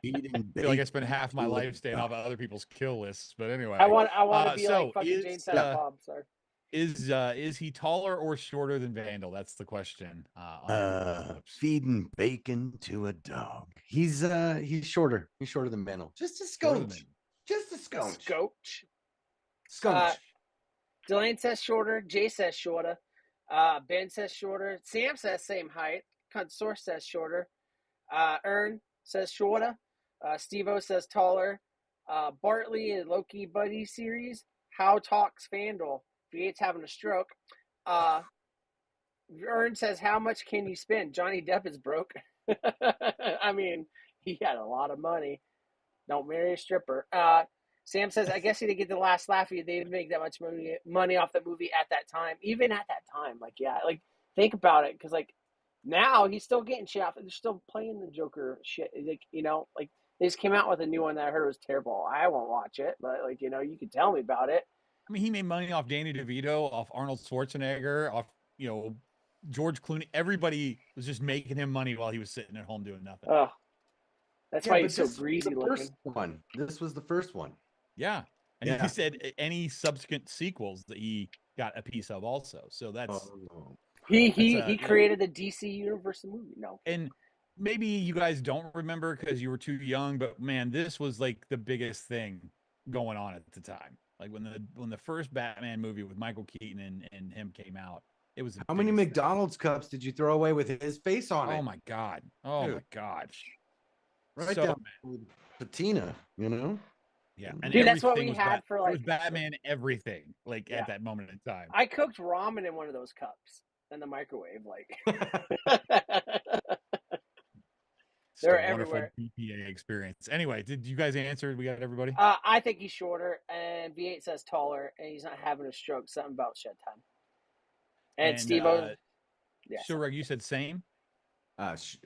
I feel like I spent half my life staying off of other people's kill lists, but anyway. I want to be like fucking Jane Silent Bob. Sorry. Is he taller or shorter than Vandal? That's the question. Feeding bacon to a dog. He's shorter. He's shorter than Vandal. Just a scotch. Just a scotch. Scotch. Delane says shorter. Jay says shorter. Ben says shorter. Sam says same height. Source says shorter. Ern says shorter. Steve-O says taller. Bartley and Loki Buddy series. How talks Vandal? V8's having a stroke. Ern says, how much can you spend? Johnny Depp is broke. I mean, he had a lot of money. Don't marry a stripper. Sam says, I guess he didn't get the last laugh. They didn't make that much money off the movie at that time. Even at that time. Like, yeah, like, think about it. Because, like, now he's still getting shit off. They're still playing the Joker shit. Like, you know, like, they just came out with a new one that I heard was terrible. I won't watch it. But, like, you know, you can tell me about it. I mean, he made money off Danny DeVito, off Arnold Schwarzenegger, off, you know, George Clooney. Everybody was just making him money while he was sitting at home doing nothing. Oh, that's why he's so greasy looking. This was the first one. Yeah. And he said any subsequent sequels that he got a piece of also. So that's... He created the DC Universe movie. No. And maybe you guys don't remember because you were too young, but man, this was like the biggest thing going on at the time. Like when the first Batman movie with Michael Keaton and him came out, it was how many McDonald's cups did you throw away with his face on it? Oh my god! Oh my god! Right down patina, you know. Yeah, and dude, that's what we had for like. It was Batman everything like at that moment in time. I cooked ramen in one of those cups in the microwave, like. They're everywhere. BPA experience. Anyway, did you guys answer? We got everybody. I think he's shorter, and V8 says taller, and he's not having a stroke. Something about shed time. And Steve-O. Yeah. So, Reg, you said same.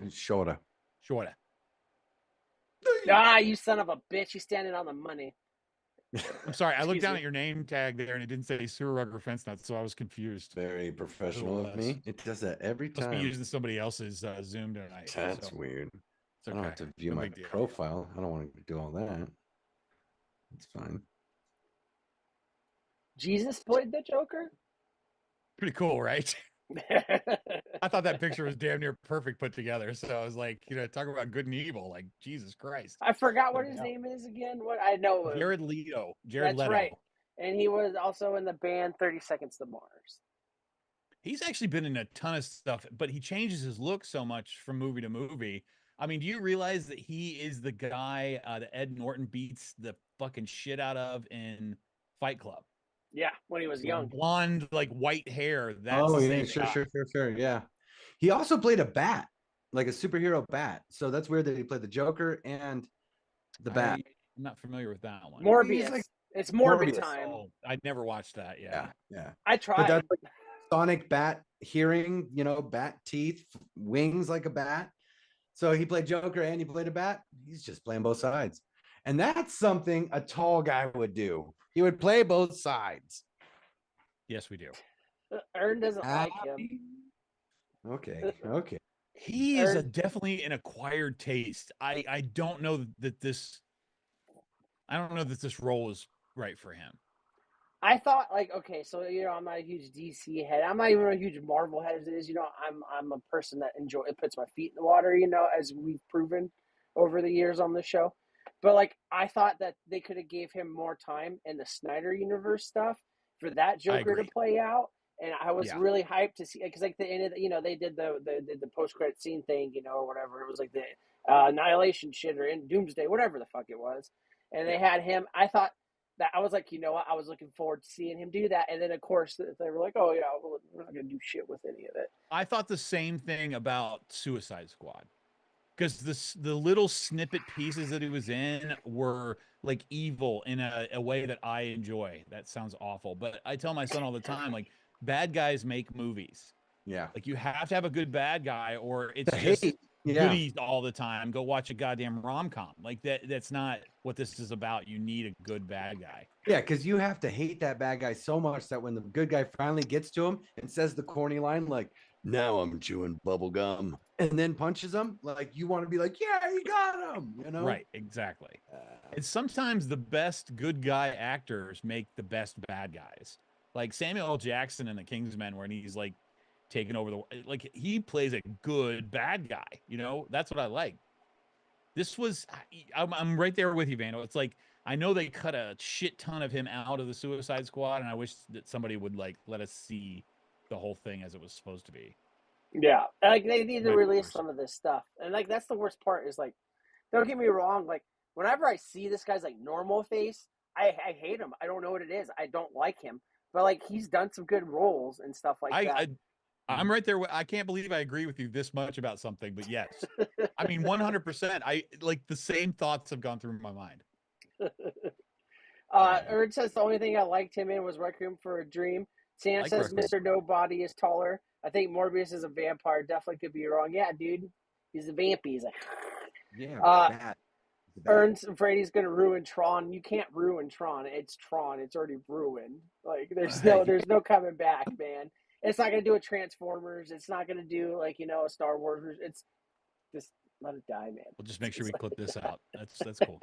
Shorter. Shorter. Ah, you son of a bitch! He's standing on the money. I'm sorry. I looked down at your name tag there and it didn't say sewer rugger fence nuts, so I was confused. Very professional of me. It does that every Must be time. using somebody else's Zoom tonight. That's weird. It's I okay. don't have to view No my big deal. profile. I don't want to do all that. It's fine. Jesus played the Joker? Pretty cool, right? I thought that picture was damn near perfect put together. So I was like, talk about good and evil. Like, Jesus Christ. I forgot what his name is again. What I know. Jared Leto. That's right. And he was also in the band 30 Seconds to Mars. He's actually been in a ton of stuff, but he changes his look so much from movie to movie. I mean, do you realize that he is the guy that Ed Norton beats the fucking shit out of in Fight Club? Yeah, when he was young. Blonde, like white hair. That's sure. Yeah. He also played a bat, like a superhero bat. So that's weird that he played the Joker and the bat. I'm not familiar with that one. Morbius. It's Morbid time. Oh, I never watched that. Yeah. I tried. But that's like sonic bat hearing, bat teeth, wings like a bat. So he played Joker and he played a bat. He's just playing both sides. And that's something a tall guy would do. He would play both sides. Yes, we do. Ern doesn't like him. Okay. He is definitely an acquired taste. I don't know that this role is right for him. I thought so I'm not a huge DC head. I'm not even a huge Marvel head as it is. I'm a person that puts my feet in the water, as we've proven over the years on the show. But I thought that they could have gave him more time in the Snyder Universe stuff for that Joker to play out. And I was really hyped to see, because the end of they did the post credit scene thing, or whatever. It was like the Annihilation shit or in Doomsday, whatever the fuck it was. And they had him. I thought that I was like, what? I was looking forward to seeing him do that. And then of course they were like, oh yeah, we're not gonna do shit with any of it. I thought the same thing about Suicide Squad. Because the little snippet pieces that he was in were like evil in a way that I enjoy. That sounds awful, but I tell my son all the time, like, bad guys make movies. Yeah. Like, you have to have a good bad guy, or it's just goodies all the time. Go watch a goddamn rom-com. Like, that's not what this is about. You need a good bad guy. Yeah, because you have to hate that bad guy so much that when the good guy finally gets to him and says the corny line, like, now I'm chewing bubble gum, and then punches him, like, you want to be like, yeah, you got him, Right, exactly. And sometimes the best good guy actors make the best bad guys. Like Samuel L. Jackson in The Kingsman, when he's like taking over he plays a good bad guy. That's what I like. This was, I'm right there with you, Vandal. It's like, I know they cut a shit ton of him out of the Suicide Squad, and I wish that somebody would let us see the whole thing as it was supposed to be. Yeah, they need to release some of this stuff, and that's the worst part is don't get me wrong, whenever I see this guy's normal face, I hate him. I don't know what it is. I don't like him, but he's done some good roles and stuff like that. I'm right there. I can't believe I agree with you this much about something, but yes, I mean 100%. I like the same thoughts have gone through my mind. Erd says the only thing I liked him in was Requiem for a Dream. Sam says Mr. Nobody is taller. I think Morbius is a vampire. Definitely could be wrong. Yeah, dude. He's a vampy. He's like, bad. Ern's afraid he's going to ruin Tron. You can't ruin Tron. It's Tron. It's already ruined. There's no coming back, man. It's not going to do a Transformers. It's not going to do a Star Wars. It's just let it die, man. We'll just make sure we clip this out. That's cool.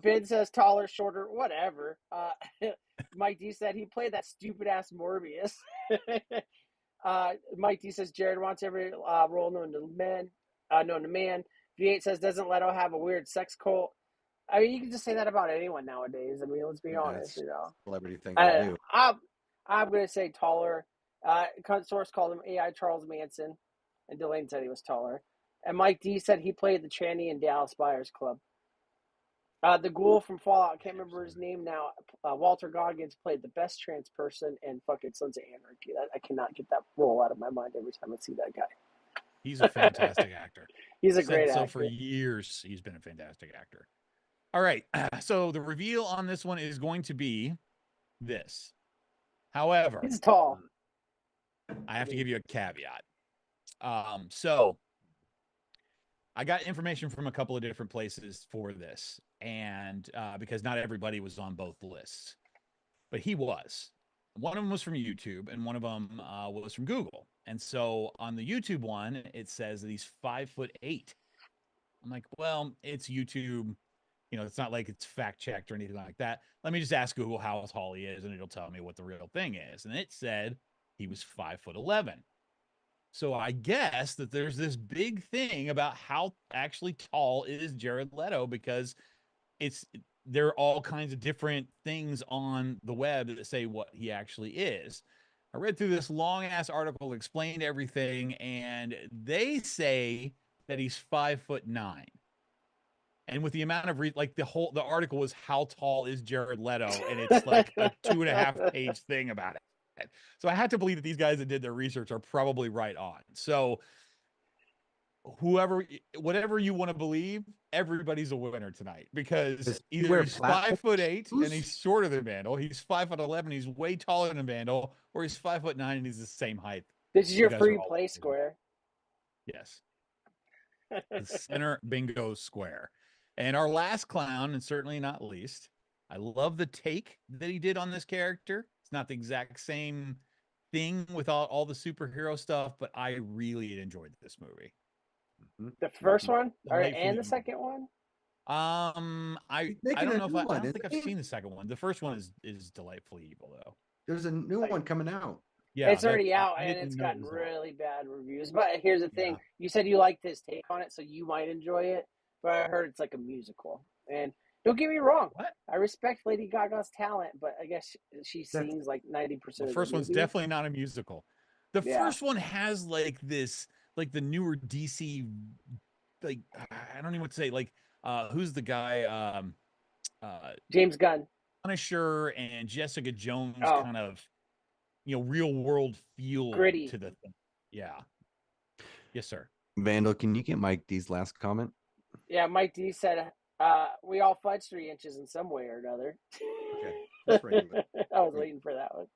Ben says taller, shorter, whatever. Mike D said he played that stupid ass Morbius. Mike D says Jared wants every role known to man. V8 says doesn't Leto have a weird sex cult? I mean, you can just say that about anyone nowadays. I mean, let's be honest. Celebrity thing to do. I'm going to say taller. Source called him AI Charles Manson, and Delane said he was taller. And Mike D said he played the Channy in Dallas Buyers Club. The ghoul from Fallout, I can't remember his name now. Walter Goggins played the best trans person in fucking Sons of Anarchy. I cannot get that role out of my mind every time I see that guy. He's a fantastic actor. He's a great actor. So for years, he's been a fantastic actor. All right. So the reveal on this one is going to be this. However, he's tall. I have to give you a caveat. So I got information from a couple of different places for this, and because not everybody was on both lists, but he was. One of them was from YouTube, and one of them was from Google. And so on the YouTube one, it says that he's 5'8". I'm like, well, it's YouTube. You know, it's not like it's fact checked or anything like that. Let me just ask Google how tall he is, and it'll tell me what the real thing is. And it said he was 5'11". So I guess that there's this big thing about how actually tall is Jared Leto, because there are all kinds of different things on the web that say what he actually is. I read through this long ass article, explained everything, and they say that he's 5'9". And with the amount of the article was how tall is Jared Leto, and it's like a 2.5-page thing about it. So I had to believe that these guys that did their research are probably right on. So whatever you want to believe, everybody's a winner tonight, because either he's 5'8" and he's shorter than Vandal, he's 5'11", he's way taller than Vandal, or he's 5'9" and he's the same height. This is your free play square. Yes. The center bingo square. And our last clown, and certainly not least, I love the take that he did on this character. It's not the exact same thing with all the superhero stuff, but I really enjoyed this movie. The first one, and the second one. I don't know if I don't think I've seen the second one. The first one is delightfully evil, though. There's a new one coming out. Yeah, it's already out, and it's gotten really bad reviews. But here's the thing: you said you liked his take on it, so you might enjoy it. But I heard it's like a musical, and don't get me wrong, I respect Lady Gaga's talent, but I guess she sings like 90%. The first one's definitely not a musical. The first one has like this, like the newer DC, like I don't even want to say, like who's the guy? James Gunn, Punisher, and Jessica Jones kind of, real world feel gritty to the thing. Yeah. Yes, sir. Vandal, can you get Mike D's last comment? Yeah, Mike D said, we all fudge 3 inches in some way or another. Okay. That's right. I was waiting for that one.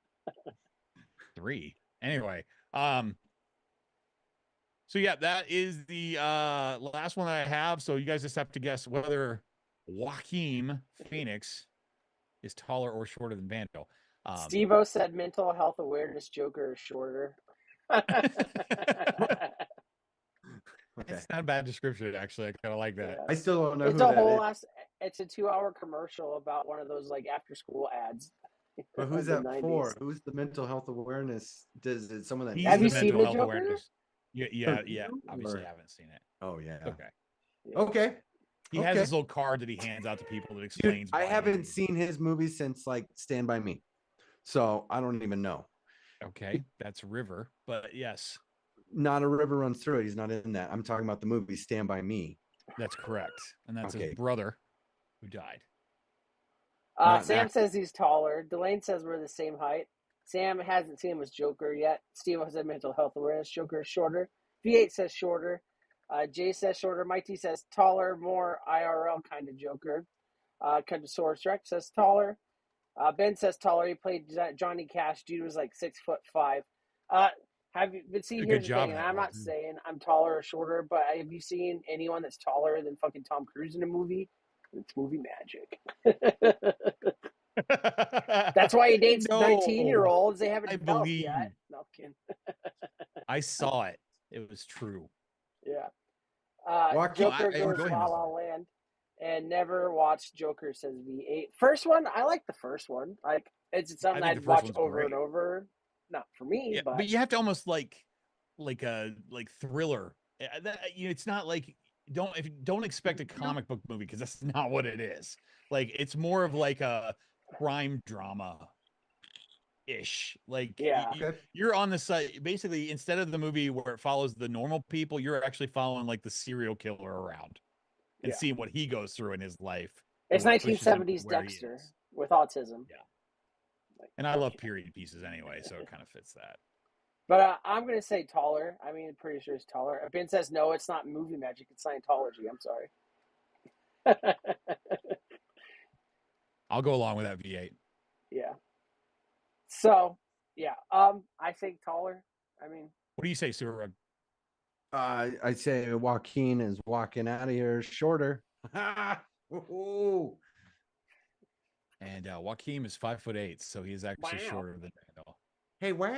3. Anyway, so yeah, that is the last one that I have. So you guys just have to guess whether Joaquin Phoenix is taller or shorter than Vandal. Steve-O said mental health awareness Joker is shorter. Okay. It's not a bad description, actually. I kind of like that. Yeah. I still don't know. It's a 2-hour commercial about one of those like after school ads. But who's that for? Who's the mental health awareness? Is it someone that have you seen the Joker? Awareness. Yeah. Obviously, I haven't seen it. Oh yeah. Okay. Yeah. Okay. He has this little card that he hands out to people that explains. Dude, I haven't seen his movies since like Stand By Me, so I don't even know. Okay, that's River, but yes. Not a river runs through it. He's not in that. I'm talking about the movie Stand By Me. That's correct. And that's his brother who died. Sam says he's taller. Delane says we're the same height. Sam hasn't seen him as Joker yet. Steve has a mental health awareness. Joker is shorter. V8 says shorter. Jay says shorter. Mike T says taller, more IRL kind of Joker. Contosaurus Rex says taller. Ben says taller. He played Johnny Cash. Dude was like 6'5". Have you been seeing? Here's the thing, and I'm not saying I'm taller or shorter, but have you seen anyone that's taller than fucking Tom Cruise in a movie? It's movie magic. That's why he dates 19-year-olds. They haven't developed yet. No, I'm kidding. I saw it. It was true. Yeah. Joker goes La La Land and never watched Joker, says V8. First one, I like the first one. Like it's something I'd watch over and over. Not for me, but you have to almost like a thriller. It's not like don't expect a comic book movie, because that's not what it is. Like it's more of like a crime drama ish. Like you're on the side, basically, instead of the movie where it follows the normal people, you're actually following like the serial killer around and seeing what he goes through in his life. It's 1970s Dexter with autism. Yeah. And I love period pieces anyway, so it kind of fits that. But I'm going to say taller. I mean, I'm pretty sure it's taller. Ben says, no, it's not movie magic. It's Scientology. I'm sorry. I'll go along with that, V8. Yeah. So, yeah. I think taller. I mean. What do you say, Sewer Rug? I say Joaquin is walking out of here shorter. Ooh. And Joaquin is 5'8", so he is actually Wow. shorter than Vandal. Hey, wow.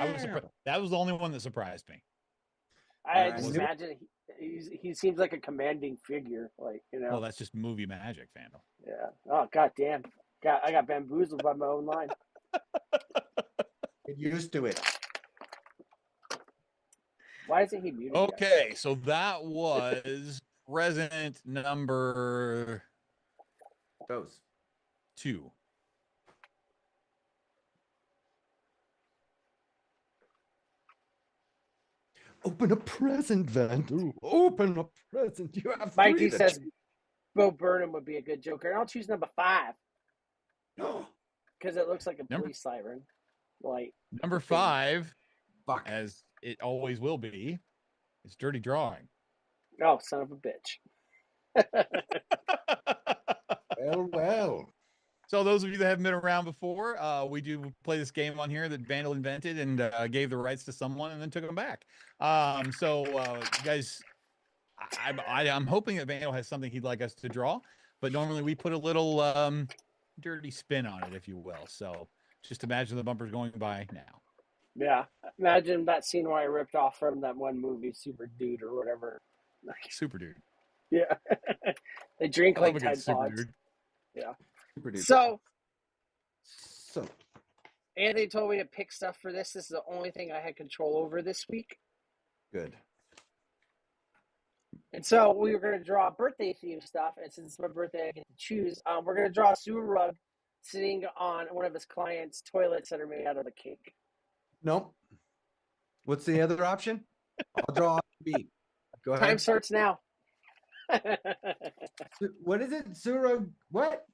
That was the only one that surprised me. I just imagine he seems like a commanding figure, like, you know. Well, that's just movie magic, Vandal. Yeah. Oh, goddamn. I got bamboozled by my own line. Get used to it. Why isn't he muted? Okay, so that was present number Those 2. Open a present, Vandal. Open a present. You have Mike three D says Bo Burnham would be a good Joker. And I'll choose number 5. Because it looks like a police siren. Like number 5, as it always will be, is Dirty Drawing. Oh, son of a bitch. Well. So those of you that haven't been around before, we do play this game on here that Vandal invented and gave the rights to someone and then took them back. You guys, I'm hoping that Vandal has something he'd like us to draw, but normally we put a little dirty spin on it, if you will. So just imagine the bumpers going by now. Yeah. Imagine that scene where I ripped off from that one movie, Super Dude or whatever. Super Dude. Yeah. They drink like Tide Pods. Dude. Yeah. Super Dude. So Anthony told me to pick stuff for this. This is the only thing I had control over this week. Good. And so we were going to draw birthday themed stuff. And since it's my birthday, I get to choose. We're going to draw a sewer rug sitting on one of his clients' toilets that are made out of a cake. Nope. What's the other option? I'll draw B. Go ahead. Time starts now. What is it? Sewer rug? What?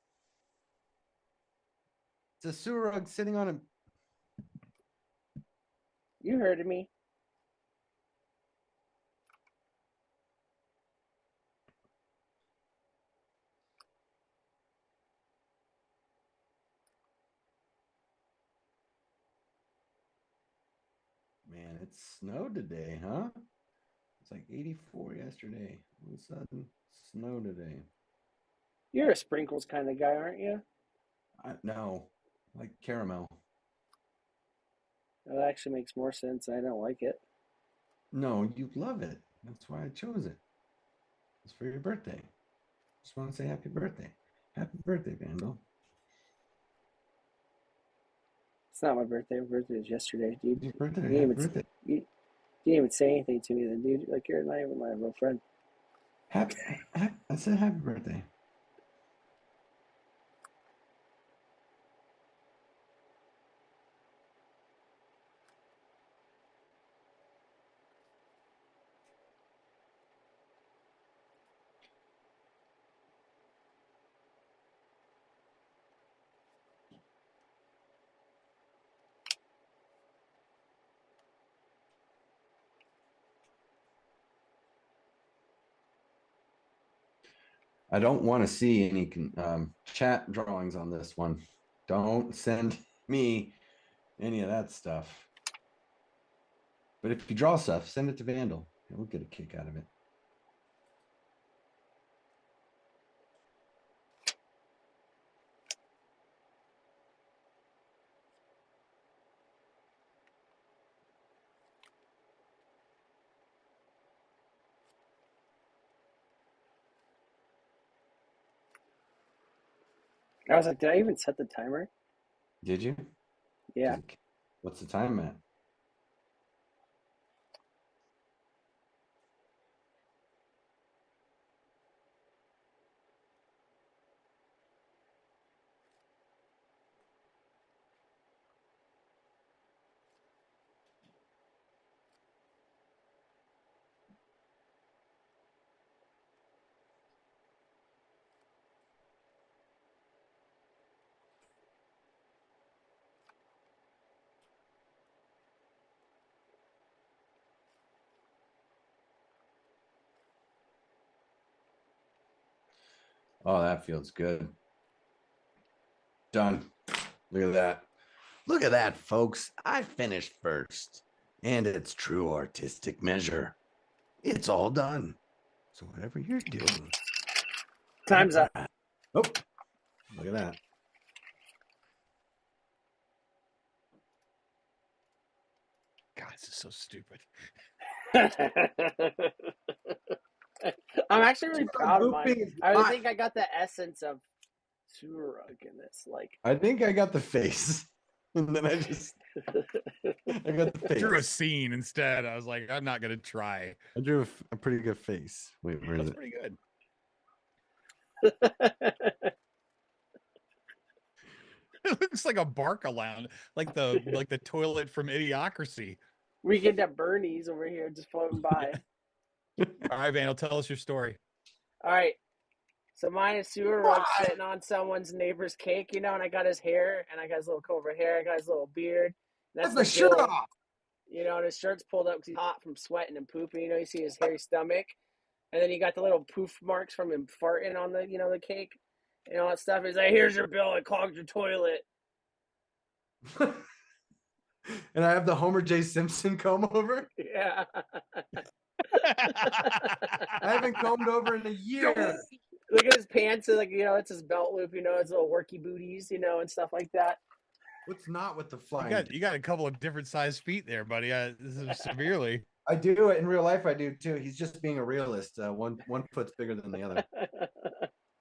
It's a sewer rug sitting on a. You heard me. Man, it snowed today, huh? It's like 84 yesterday. All of a sudden, snow today. You're a sprinkles kind of guy, aren't you? No, like caramel. That actually makes more sense. I don't like it. No, you love it. That's why I chose it. It's for your birthday. Just want to say happy birthday. Happy birthday, Vandal. It's not my birthday. My birthday was yesterday, dude. Your birthday. You Happy birthday. You didn't even say anything to me then, dude. Like, you're not even my real friend. I said happy birthday. I don't want to see any chat drawings on this one. Don't send me any of that stuff. But if you draw stuff, send it to Vandal. He'll get a kick out of it. I was like, did I even set the timer? Did you? Yeah. What's the time at? Oh, that feels good. Done. Look at that. Look at that, folks. I finished first. And it's true artistic measure. It's all done. So whatever you're doing. Time's up. Oh, look at that. God, this is so stupid. I'm actually really proud of mine. Booping is I not- think I got the essence of Surug in this. Like, I think I got the face. And then I got the face. Drew a scene instead. I was like, I'm not gonna try. I drew a pretty good face. Wait, where is That's it? pretty good. It looks like a Barcalown, like the toilet from Idiocracy. Weekend at Bernie's over here, just floating by. All right, Vandal, tell us your story. All right. So mine is Surug sitting on someone's neighbor's cake, you know, and I got his hair, and I got his little cobra hair, I got his little beard. That's the shirt bill. off. You know, and his shirt's pulled up because he's hot from sweating and pooping. You know, you see his hairy stomach. And then you got the little poof marks from him farting on the, you know, the cake and all that stuff. He's like, here's your bill. I clogged your toilet. And I have the Homer J. Simpson comb over. Yeah. I haven't combed over in a year. Look at his pants. Like, you know, it's his belt loop, you know, his little worky booties, you know, and stuff like that. What's not with the flying? You got a couple of different sized feet there, buddy. This is severely. I do it in real life. I do too. He's just being a realist. One foot's bigger than the other.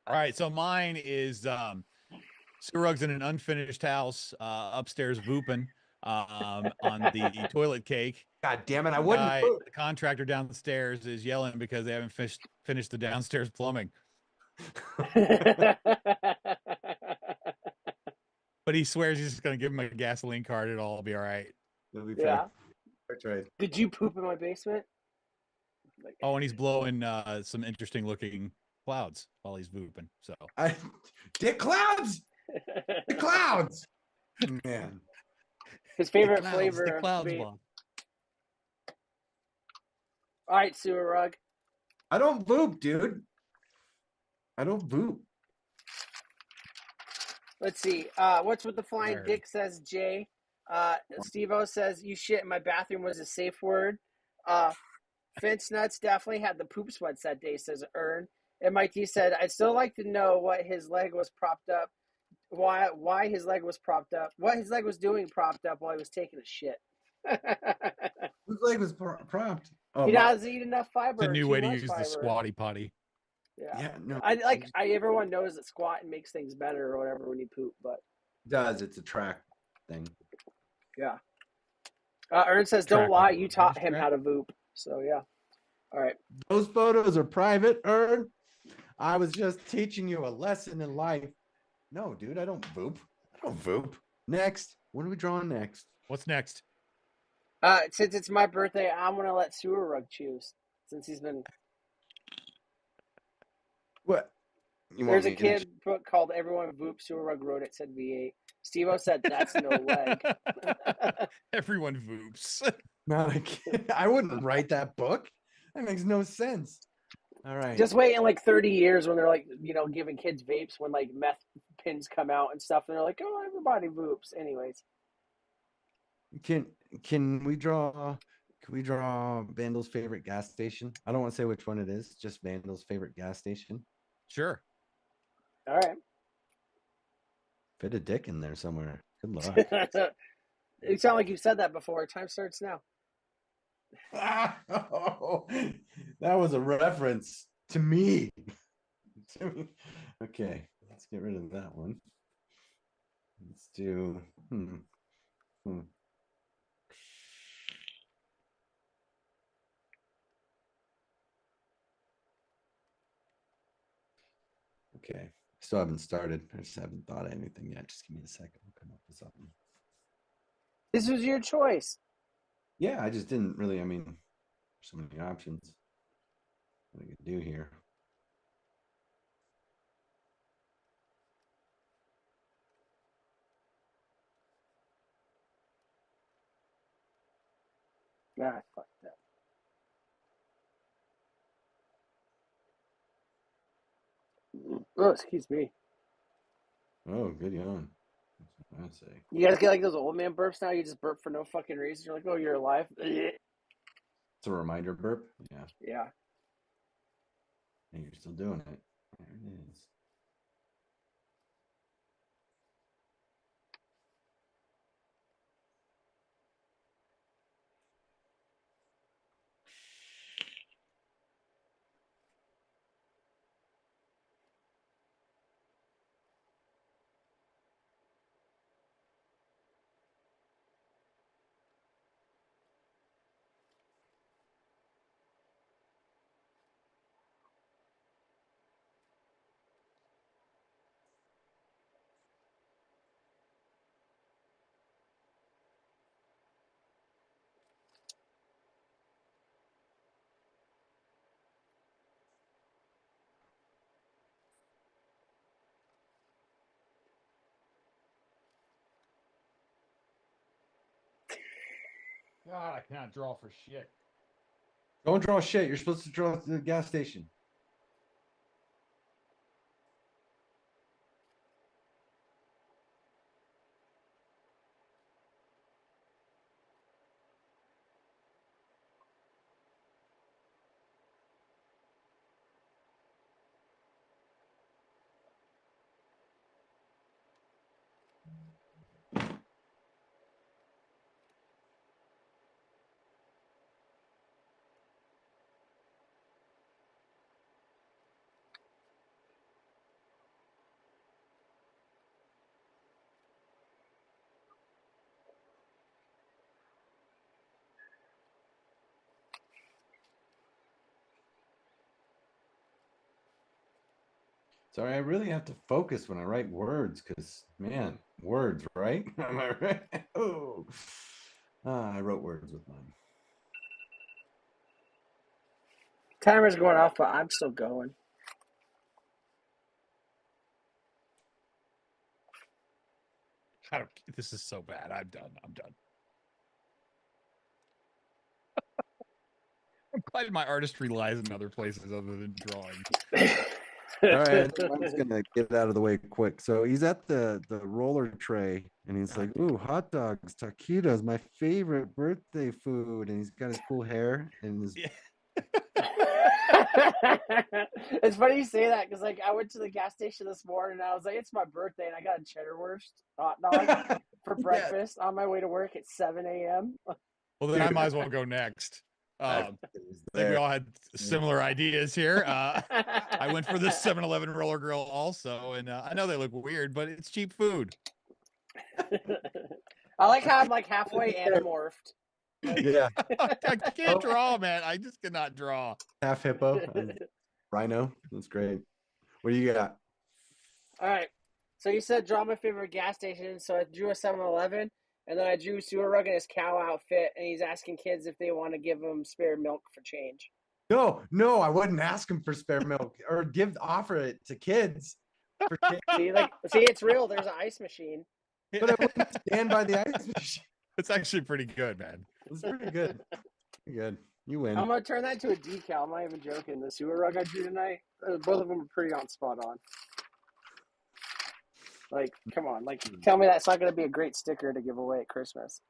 All right, so mine is Surug's in an unfinished house upstairs vooping on the toilet cake. God damn it! I wouldn't. The contractor downstairs is yelling because they haven't finished the downstairs plumbing. But he swears he's just going to give him a gasoline card. It'll all be all right. It'll be Yeah. Right. Did you poop in my basement? Like, oh, and he's blowing some interesting looking clouds while he's vooping. So Dick clouds. The clouds. Man. His favorite clouds, flavor. The clouds of block. All right, Surug. I don't voop, dude. I don't voop. Let's see. What's with the flying dick, says Jay. Steve-O says, you shit in my bathroom was a safe word. Finch Nuts definitely had the poop sweats that day, says Ern. MIT said, I'd still like to know what his leg was propped up, why his leg was propped up, what his leg was doing propped up while he was taking a shit. Whose leg was propped? Oh, he doesn't eat enough fiber. It's a new way to use fiber. the squatty potty. Yeah, no. Everyone knows that squatting makes things better or whatever when you poop, but it does. It's a track thing. Yeah. Ern says, don't lie. You taught him how to voop. So, yeah. All right. Those photos are private, Ern. I was just teaching you a lesson in life. No, dude, I don't voop. I don't voop. Next. What are we drawing next? What's next? Since it's my birthday, I'm going to let Surug choose since he's been... What? There's a kid book called Everyone Voop. Surug wrote it, said V8. Steve-O said, that's no leg. Everyone voops. Not a kid. I wouldn't write that book. That makes no sense. All right. Just wait in like 30 years when they're like, you know, giving kids vapes when like meth pins come out and stuff. And they're like, oh, everybody voops. Anyways. Can we draw Vandal's favorite gas station? I don't want to say which one it is, just Vandal's favorite gas station. Sure. All right. Fit a dick in there somewhere. Good luck. You sound like you've said that before. Time starts now. Oh, that was a reference to me. Okay, let's get rid of that one. Let's do Okay, still haven't started. I just haven't thought of anything yet. Just give me a second. I'll come up with something. This was your choice. Yeah, I just didn't really. I mean, so many options. What I could do here. Ah, fuck that. Oh, excuse me. Oh, good yawn. That's what I say. You guys get like those old man burps now? You just burp for no fucking reason. You're like, oh, you're alive. It's a reminder burp. Yeah. Yeah. And you're still doing it. There it is. God, I cannot draw for shit. Don't draw shit. You're supposed to draw at the gas station. Sorry, I really have to focus when I write words because, man, words, right? Am I right? Oh, I wrote words with mine. Timer's going off, but I'm still going. This is so bad. I'm done. I'm done. I'm glad my artistry lies in other places other than drawing. All right, mine's gonna get out of the way quick. So he's at the roller tray, and he's like, "Ooh, hot dogs, taquitos, my favorite birthday food." And he's got his cool hair and his. Yeah. It's funny you say that because, like, I went to the gas station this morning and I was like, "It's my birthday," and I got a cheddar wurst hot dog for breakfast on my way to work at 7 a.m. Well, then I might as well go next. I think we all had similar ideas here. I went for the 7-Eleven roller grill also, and I know they look weird, but it's cheap food. I like how I'm like halfway anamorphed. Yeah, I can't draw, man. I just cannot draw. half hippo, rhino. That's great. What do you got? All right. So you said draw my favorite gas station. So I drew a 7-Eleven, and then I drew Sewer Rug in his cow outfit, and he's asking kids if they want to give him spare milk for change. No, I wouldn't ask him for spare milk or offer it to kids. For see, it's real. There's an ice machine. But I wouldn't stand by the ice machine. It's actually pretty good, man. It's pretty good. Pretty good. You win. I'm gonna turn that into a decal. I'm not even joking. The Sewer Rug I drew tonight, both of them are pretty on spot on. Like, come on, like, tell me that's not gonna be a great sticker to give away at Christmas.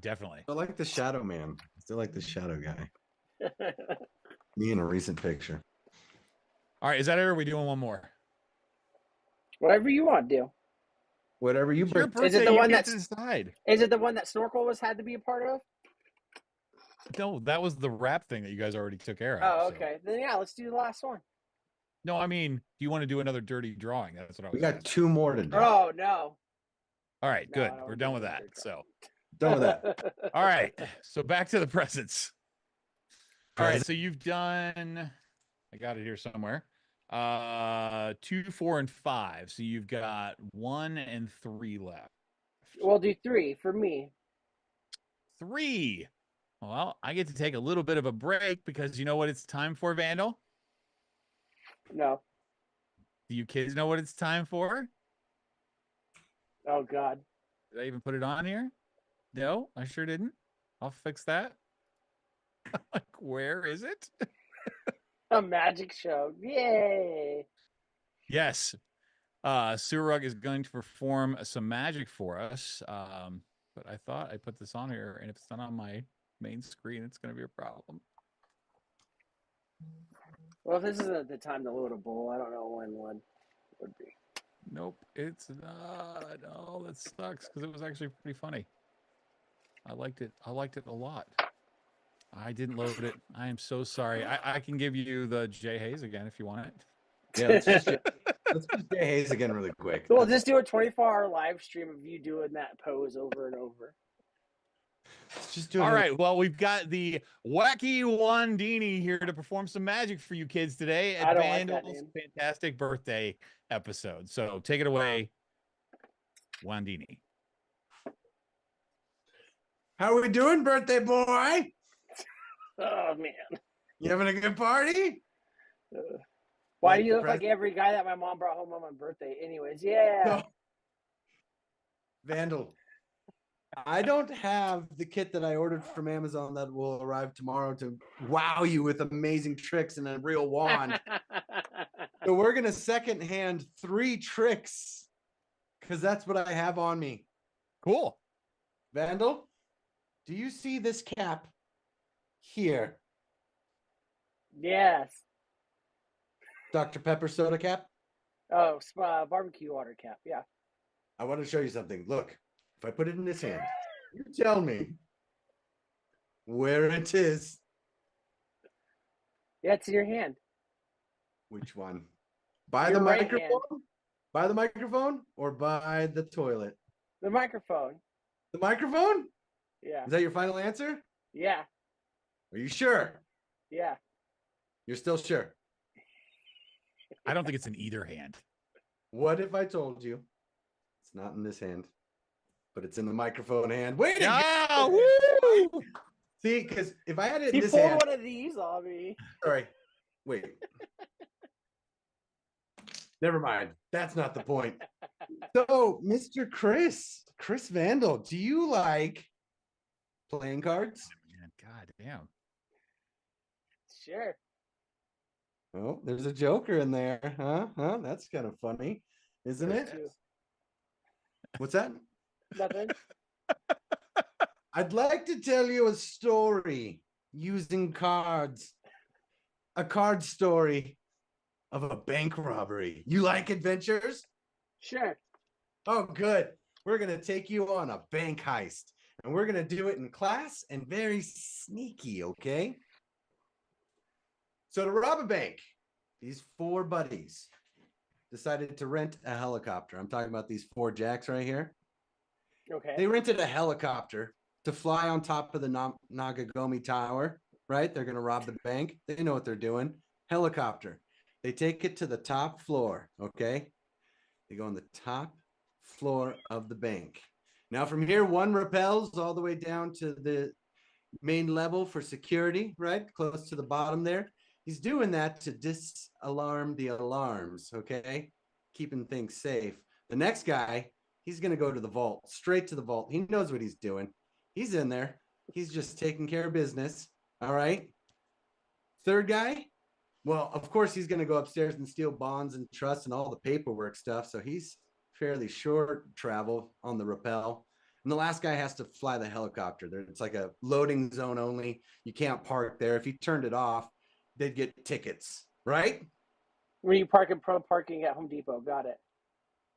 Definitely. I like the shadow man. I still like the shadow guy. Me in a recent picture. All right, is that it? Or are we doing one more? Whatever you want to do. Whatever you bring. Is it the one that's inside? Is it the one that Snorkel had to be a part of? No, that was the rap thing that you guys already took care of. Oh, okay. So. Then yeah, let's do the last one. No, I mean, do you want to do another dirty drawing? That's what I was. We got asking. 2 more to do. Oh no. All right, good. We're done with that. So done with that. All right. So back to the presents. All right. So you've done. I got it here somewhere. 2, 4, and 5. So you've got 1 and 3 left. We'll do 3 for me. 3. Well, I get to take a little bit of a break because you know what it's time for, Vandal? No. Do you kids know what it's time for? Oh, God. Did I even put it on here? No, I sure didn't. I'll fix that. Like, where is it? A magic show. Yay. Yes. Sewer Rug is going to perform some magic for us. But I thought I put this on here, and if it's not on my main screen, it's going to be a problem. Well, if this isn't the time to load a bowl, I don't know when one would be. Nope, it's not. Oh, that sucks because it was actually pretty funny. I liked it. I liked it a lot. I didn't load it. I am so sorry. I can give you the Jay Hayes again if you want it. Yeah, let's just Jay Hayes again really quick. We'll just do a 24-hour live stream of you doing that pose over and over. Let's just do All right. Well, we've got the wacky Wandini here to perform some magic for you kids today at Vandal's fantastic birthday episode. So take it away, Wandini. How are we doing, birthday boy? Oh, man. You having a good party? Why do you look like every guy that my mom brought home on my birthday? Anyways, yeah. No. Vandal, I don't have the kit that I ordered from Amazon that will arrive tomorrow to wow you with amazing tricks and a real wand. So we're going to secondhand 3 tricks because that's what I have on me. Cool. Vandal, do you see this cap here? Yes. Dr. Pepper soda cap? Oh, barbecue water cap. Yeah. I want to show you something. Look, if I put it in this hand, you tell me where it is. Yeah, it's in your hand. Which one? By Your the right microphone? hand. By the microphone or by the toilet? The microphone. The microphone? Yeah. Is that your final answer? Yeah. Are you sure? Yeah. You're still sure? I don't think it's in either hand. What if I told you it's not in this hand, but it's in the microphone hand? Wait a minute! Woo! See, because if I had it in He this pulled hand, one of these on me. sorry, wait. Never mind. That's not the point. So, Mr. Chris Vandal, do you like playing cards? Man, God damn. Sure. Oh, there's a Joker in there, huh? That's kind of funny, isn't it? What's that? Nothing. I'd like to tell you a story using cards. A card story of a bank robbery. You like adventures? Sure. Oh, good. We're going to take you on a bank heist, and we're going to do it in class and very sneaky, okay? So to rob a bank, these 4 buddies decided to rent a helicopter. I'm talking about these 4 jacks right here. Okay. They rented a helicopter to fly on top of the Nagagomi Tower, right? They're going to rob the bank. They know what they're doing. Helicopter. They take it to the top floor, okay? They go on the top floor of the bank. Now from here, one rappels all the way down to the main level for security, right? Close to the bottom there. He's doing that to disalarm the alarms, okay? Keeping things safe. The next guy, he's going to go to the vault, straight to the vault. He knows what he's doing. He's in there. He's just taking care of business, all right? Third guy, well, of course, he's going to go upstairs and steal bonds and trusts and all the paperwork stuff. So he's fairly short travel on the rappel. And the last guy has to fly the helicopter. It's like a loading zone only. You can't park there. If he turned it off, they'd get tickets, right? When you park in pro parking at Home Depot. Got it.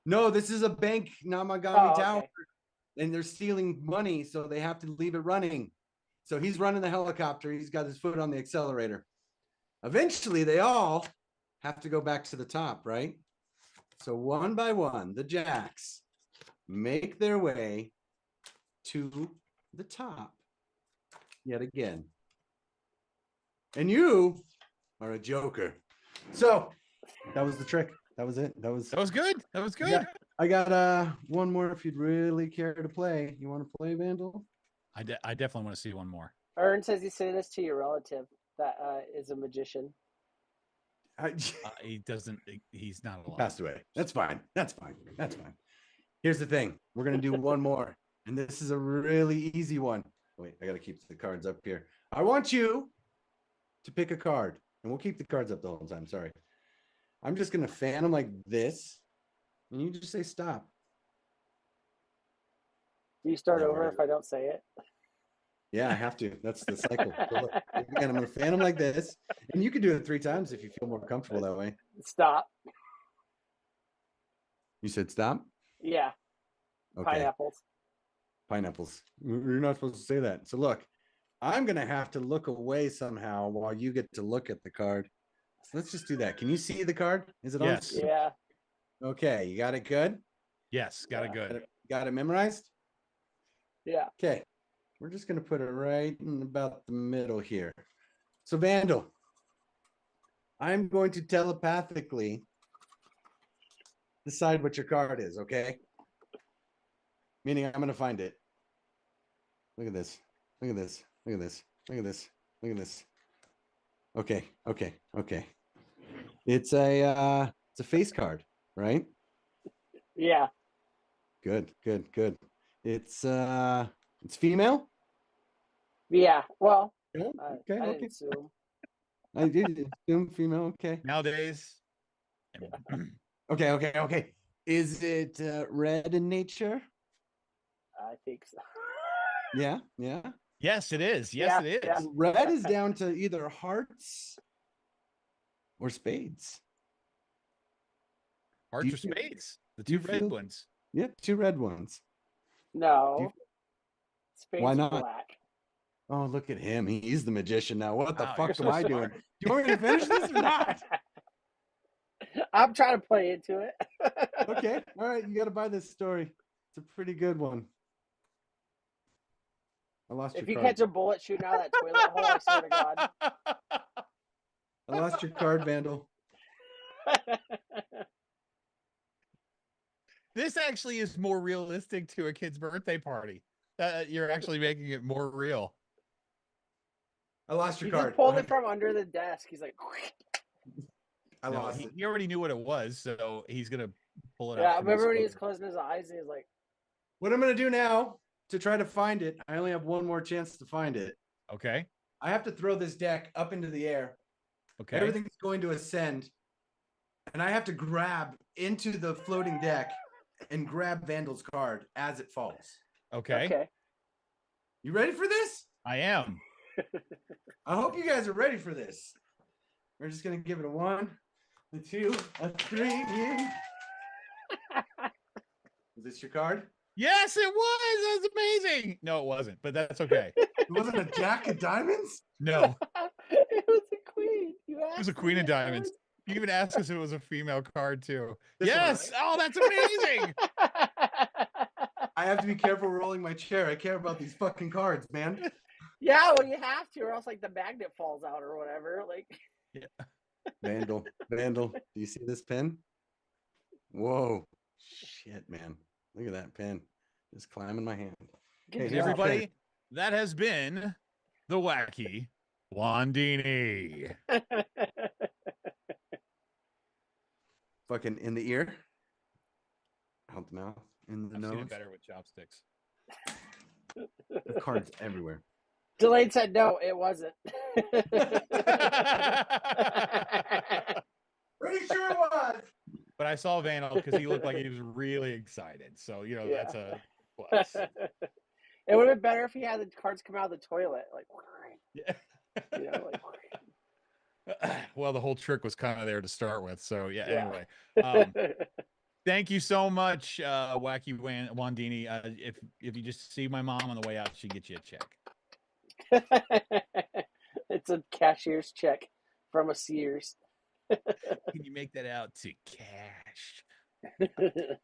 No, this is a bank, Namagami Tower. Okay. And they're stealing money, so they have to leave it running. So he's running the helicopter. He's got his foot on the accelerator. Eventually, they all have to go back to the top, right? So one by one, the jacks make their way to the top yet again. And you are a joker. So that was the trick. That was it. That was good. That was good. I got one more if you'd really care to play. You want to play, Vandal? I definitely want to see one more. Ern says you say this to your relative that is a magician. He doesn't. He's not alive. Passed away. That's fine. That's fine. That's fine. Here's the thing. We're gonna do one more, and this is a really easy one. Wait, I gotta keep the cards up here. I want you to pick a card, and we'll keep the cards up the whole time. Sorry. I'm just gonna fan them like this, and you just say stop. Do you start over if I don't say it? Yeah, I have to. That's the cycle. So look, again, I'm going to fan them like this. And you can do it 3 times if you feel more comfortable that way. Stop. You said stop? Yeah. Okay. Pineapples. Pineapples. You're not supposed to say that. So look, I'm going to have to look away somehow while you get to look at the card. So let's just do that. Can you see the card? Is it Yes. on? Yeah. Okay. You got it good? Yes, got it good. Got it memorized? Yeah. Okay. We're just going to put it right in about the middle here. So Vandal, I'm going to telepathically decide what your card is, okay? Meaning I'm going to find it. Look at this. Look at this. Look at this. Look at this. Look at this. Okay. Okay. Okay. It's a face card, right? Yeah. Good. Good. Good. It's female? Yeah. Well, Yeah, okay. I Okay. didn't assume. I did assume female. Okay. Nowadays. Okay. Okay. Okay. Is it red in nature? I think so. Yeah. Yeah. Yes, it is. Yes, Yeah, it is. yeah. Red is down to either hearts or spades. Hearts or spades? The two red ones. Yep, 2 red ones. No. Spades Why are not? black. Oh, look at him. He's the magician now. What the Wow, fuck you're am so I doing? smart. Do you want me to finish this or not? I'm trying to play into it. Okay. All right. You got to buy this story. It's a pretty good one. I lost If your you card. catch a bullet shooting out of that toilet hole, I swear to God. I lost your card, Vandal. This actually is more realistic to a kid's birthday party. You're actually making it more real. I lost your He card. just pulled it from under the desk. He's like, I No, lost it. he already knew what it was, so he's gonna pull it yeah. out. I from remember his when he was phone. closing his eyes and he was like, What I'm going to do now to try to find it, I only have one more chance to find it. Okay. I have to throw this deck up into the air. Okay. Everything's going to ascend. And I have to grab into the floating deck and grab Vandal's card as it falls. Okay. okay. You ready for this? I am. I hope you guys are ready for this. We're just going to give it a 1, a 2, a 3. Is this your card? Yes, it was. That's amazing. No, it wasn't, but that's okay. It wasn't a jack of diamonds? No, It was a queen. You it was a asked queen me of that diamonds. You even asked us if it was a female card too. This one, Yes. right? Oh, that's amazing. I have to be careful rolling my chair. I care about these fucking cards, man. Yeah, well, you have to, or else like the magnet falls out or whatever. Like, Vandal, do you see this pen? Whoa. Shit, man. Look at that pen. Just climbing my hand. good Hey, job. Everybody, that has been the wacky Wandini. Fucking in the ear. Out the mouth. In the I've seen nose. it better with chopsticks. There's cards everywhere. Delayed said no, it wasn't. Pretty sure it was. But I saw Vandal because he looked like he was really excited. So, you know, Yeah. that's a plus. It would have been better if he had the cards come out of the toilet, like, Yeah. you know, like. Well, the whole trick was kind of there to start with. So, yeah, Yeah. anyway. Thank you so much, Wacky Wandini. If you just see my mom on the way out, she get you a check. It's a cashier's check from a Sears. Can you make that out to cash?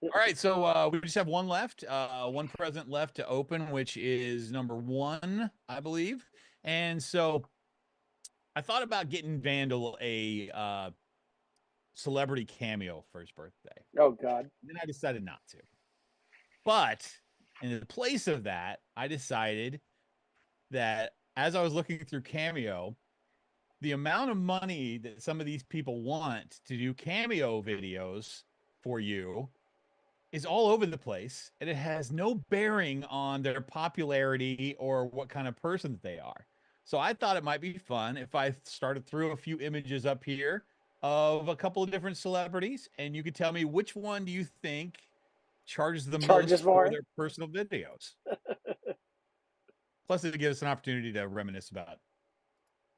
All right, so we just have one left, one present left to open, which is number 1, I believe. And so I thought about getting Vandal a celebrity cameo for his birthday. Oh God. Then I decided not to. But in the place of that, I decided that as I was looking through Cameo, the amount of money that some of these people want to do cameo videos for you is all over the place, and it has no bearing on their popularity or what kind of person that they are. So I thought it might be fun if I started through a few images up here of a couple of different celebrities, and you could tell me which one do you think charges the most more for their personal videos. Plus, it gives us an opportunity to reminisce about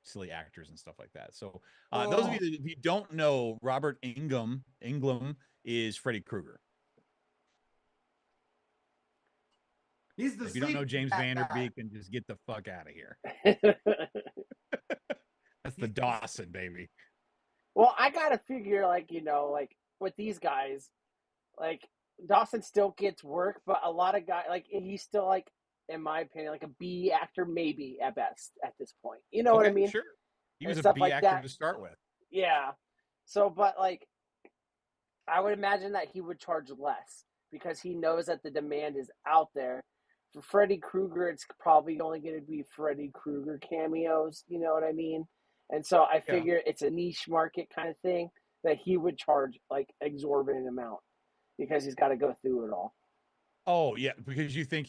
silly actors and stuff like that. So, those of you that, if you don't know, Robert Englund is Freddy Krueger. He's the If you don't know James guy. Vanderbeek, then just get the fuck out of here. That's the Dawson, baby. Well, I gotta figure, like, like with these guys, like Dawson still gets work, but a lot of guys, like, he's still, like, in my opinion, like a B actor, maybe at best at this point. You know what I mean? Sure. He was And a stuff B like actor that. to start with. Yeah. So, but like, I would imagine that he would charge less because he knows that the demand is out there. For Freddy Krueger, it's probably only going to be Freddy Krueger cameos. You know what I mean? And so I figure it's a niche market kind of thing that he would charge like exorbitant amount because he's got to go through it all. Oh yeah, because you think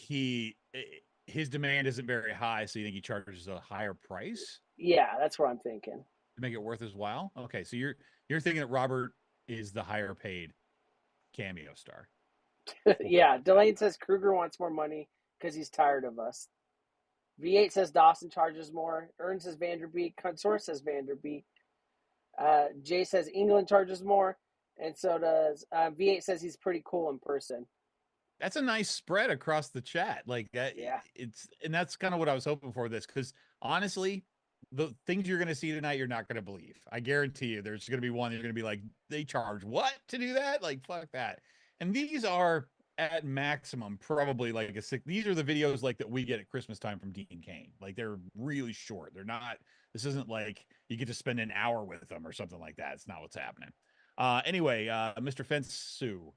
his demand isn't very high, so you think he charges a higher price? Yeah, that's what I'm thinking. To make it worth his while? Okay, so you're thinking that Robert is the higher paid cameo star. Yeah, Delane says Krueger wants more money because he's tired of us. V8 says Dawson charges more. Ern says Vanderbeek. Consor says Vanderbeek. Jay says England charges more. And so does V8 says he's pretty cool in person. That's a nice spread across the chat. Like that, yeah. And that's kind of what I was hoping for this, because honestly, the things you're going to see tonight, you're not going to believe. I guarantee you, there's going to be one you're going to be like, they charge what to do that? Like, fuck that. And these are at maximum probably like these are the videos like that we get at Christmas time from Dean Cain. Like, they're really short. They're not, this isn't like you get to spend an hour with them or something like that. It's not what's happening. Anyway, Mr. Fence Sue.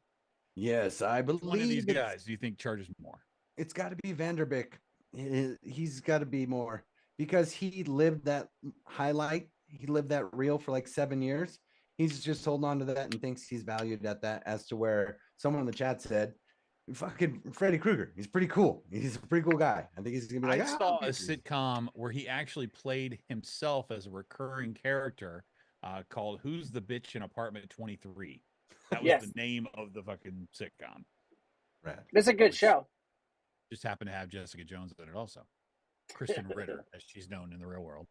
Yes, I believe one of these guys do you think charges more? It's got to be Vanderbeek. He's got to be more because he lived that highlight. He lived that reel for like 7 years. He's just holding on to that and thinks he's valued at that, as to where someone in the chat said, fucking Freddy Krueger. He's pretty cool. He's a pretty cool guy. I think he's going to be like, I saw a sitcom where he actually played himself as a recurring character called Who's the Bitch in Apartment 23. That was the name of the fucking sitcom. Right. It's a good show. Just happened to have Jessica Jones in it also. Kristen Ritter, as she's known in the real world.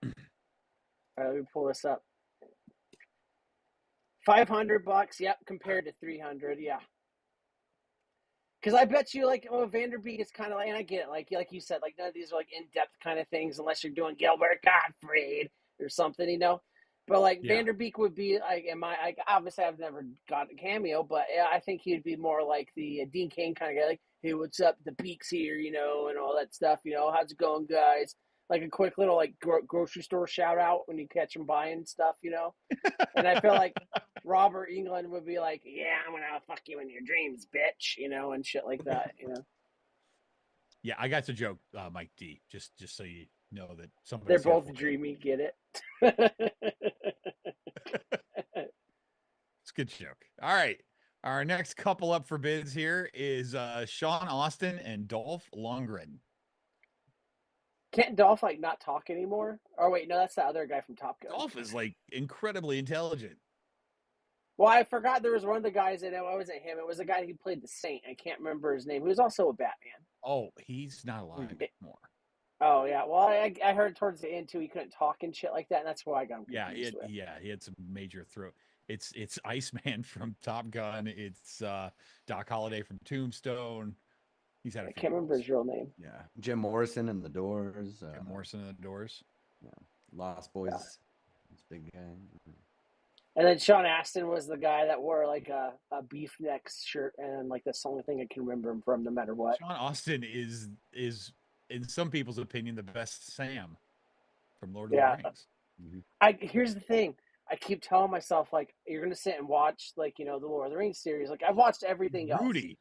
All right, let me pull this up. $500, yep, compared to 300, yeah. Because I bet you, like, Vanderbeek is kind of like, and I get it, like you said, like, none of these are like in-depth kind of things unless you're doing Gilbert Gottfried or something, you know. But like Vanderbeek would be like, obviously I've never got a cameo, but I think he'd be more like the Dean Cain kind of guy, like, hey, what's up? The Beak's here, you know, and all that stuff, you know, how's it going, guys? Like a quick little like grocery store shout out when you catch him buying stuff, you know. And I feel like Robert Englund would be like, yeah, I'm gonna fuck you in your dreams, bitch, you know, and shit like that, you know. Yeah, I got to joke, Mike D, just so you know that somebody. They're both dreamy. Get it? It's a good joke. All right. Our next couple up for bids here is Sean Austin and Dolph Lundgren. Can't Dolph like not talk anymore? Oh wait, no, that's the other guy from Top Gun. Dolph is like incredibly intelligent. Well, I forgot there was one of the guys in it. It wasn't him. It was the guy who played the Saint. I can't remember his name. He was also a Batman. Oh, he's not alive anymore. Oh yeah. Well, I heard towards the end too he couldn't talk and shit like that, and that's why I got him confused with. He had some major throat. It's Iceman from Top Gun. It's Doc Holliday from Tombstone. He's had a few I can't remember his real name. Yeah, Jim Morrison and the Doors. Jim Morrison and the Doors. Yeah, Lost Boys. Yeah. This big guy. And then Sean Astin was the guy that wore like a beef neck shirt, and like that's the only thing I can remember him from, no matter what. Sean Astin is in some people's opinion the best Sam from Lord of the Rings. Mm-hmm. Here's the thing. I keep telling myself, like, you're gonna sit and watch, like, you know, the Lord of the Rings series. Like, I've watched everything else. Rudy,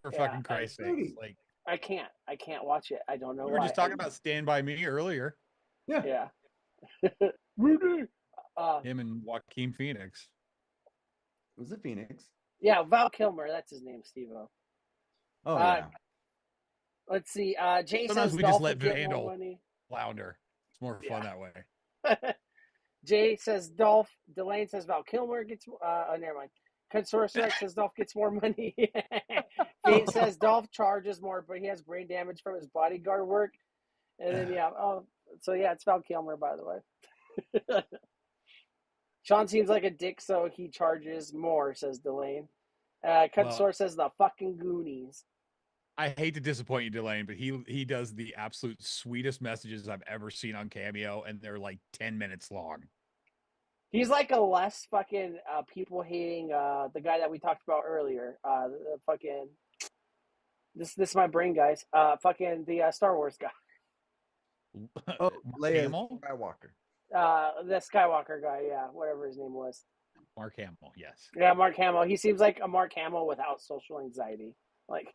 for fucking Christ's sake. Like, I can't watch it. I don't know. We were just talking about Stand By Me earlier. Yeah. Rudy. Him and Joaquin Phoenix. Was it Phoenix? Yeah, Val Kilmer. That's his name, Steve-O. Oh, yeah. Let's see. Jay Sometimes says we just let Vandal flounder. It's more fun that way. Jay says Dolph. Delane says Val Kilmer gets. Never mind. Consource Rex says Dolph gets more money. Fate says Dolph charges more, but he has brain damage from his bodyguard work. And then it's Val Kilmer, by the way. Sean seems like a dick, so he charges more, says Delane. Consource says the fucking Goonies. I hate to disappoint you, Delane, but he does the absolute sweetest messages I've ever seen on Cameo, and they're like 10 minutes long. He's like a less fucking people hating the guy that we talked about earlier. The fucking this is my brain, guys. Fucking the Star Wars guy. Oh, Leia Hamill? Skywalker. The Skywalker guy, yeah, whatever his name was. Mark Hamill, yes. Yeah, Mark Hamill. He seems like a Mark Hamill without social anxiety. Like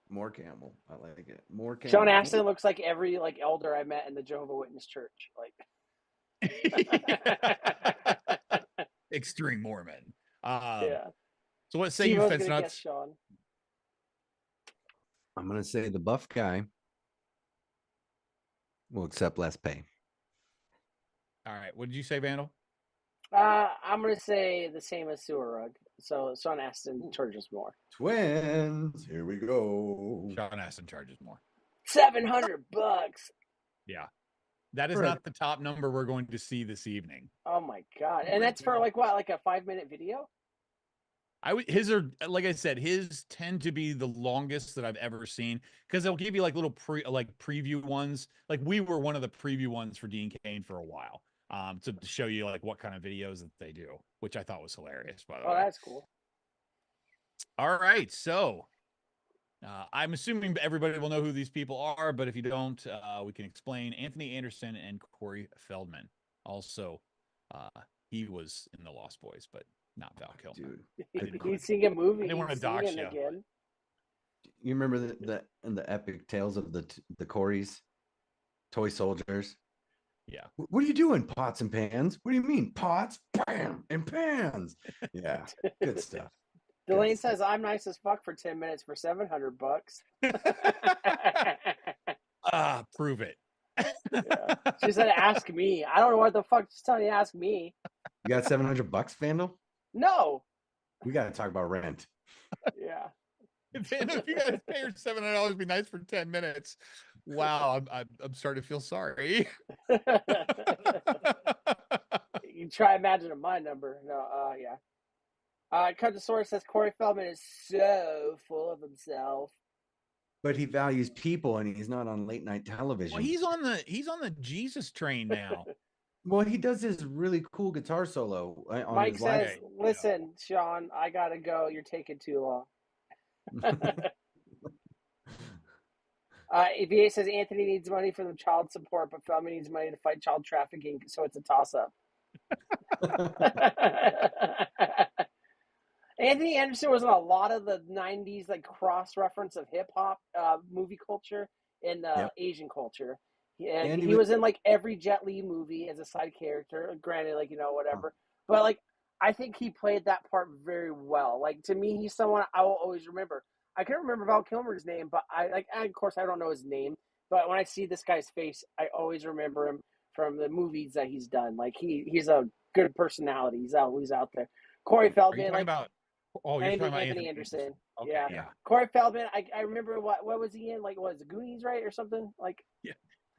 More Hamill. I like it. More Hamill. Sean Astin looks like every like elder I met in the Jehovah's Witness church. Like Extreme Mormon. yeah. So what say you, Fence Nuts? Sean. I'm gonna say the buff guy will accept less pay. All right. What did you say, Vandal? I'm gonna say the same as Sewer Rug. So Sean Astin charges more. Twins. Here we go. Sean Astin charges more. $700. Yeah. That is not the top number we're going to see this evening. Oh my god! And that's for like what, like a 5-minute video? His are, like I said, his tend to be the longest that I've ever seen because they'll give you like little preview ones. Like we were one of the preview ones for Dean Cain for a while, to show you like what kind of videos that they do, which I thought was hilarious. By the way, that's cool. All right, so I'm assuming everybody will know who these people are, but if you don't, we can explain. Anthony Anderson and Corey Feldman. Also, he was in The Lost Boys, but not Val Kilmer. Dude, he's seeing a movie. I didn't want to dox you. Again. You remember the epic tales of the Coreys, toy soldiers? Yeah. What are you doing, pots and pans? What do you mean, pots, bam, and pans? Yeah, good stuff. Delane says, I'm nice as fuck for 10 minutes for $700. Prove it. Yeah. She said, ask me. I don't know what the fuck she's telling you to ask me. You got $700, Vandal? No. We got to talk about rent. Yeah. Vandal, if you got to pay her $700, be nice for 10 minutes. Wow, I'm starting to feel sorry. You try imagining my number. No, yeah. Cut the source says Corey Feldman is so full of himself. But he values people, and he's not on late night television. Well, he's on the Jesus train now. Well, he does his really cool guitar solo. On Mike his says, live. "Listen, Sean, I gotta go. You're taking too long." ABA says Anthony needs money for the child support, but Feldman needs money to fight child trafficking, so it's a toss-up. Anthony Anderson was in a lot of the 90s like cross-reference of hip-hop movie culture and Asian culture. And he was in like every Jet Li movie as a side character, granted, like, whatever. But like, I think he played that part very well. Like, to me, he's someone I will always remember. I can't remember Val Kilmer's name, but of course, I don't know his name. But when I see this guy's face, I always remember him from the movies that he's done. Like, he's a good personality. He's out there. Corey Feldman. You're talking about Anthony Anderson. Okay, yeah. Corey Feldman. I remember what was he in? Like, was it Goonies, right, or something? Like, yeah,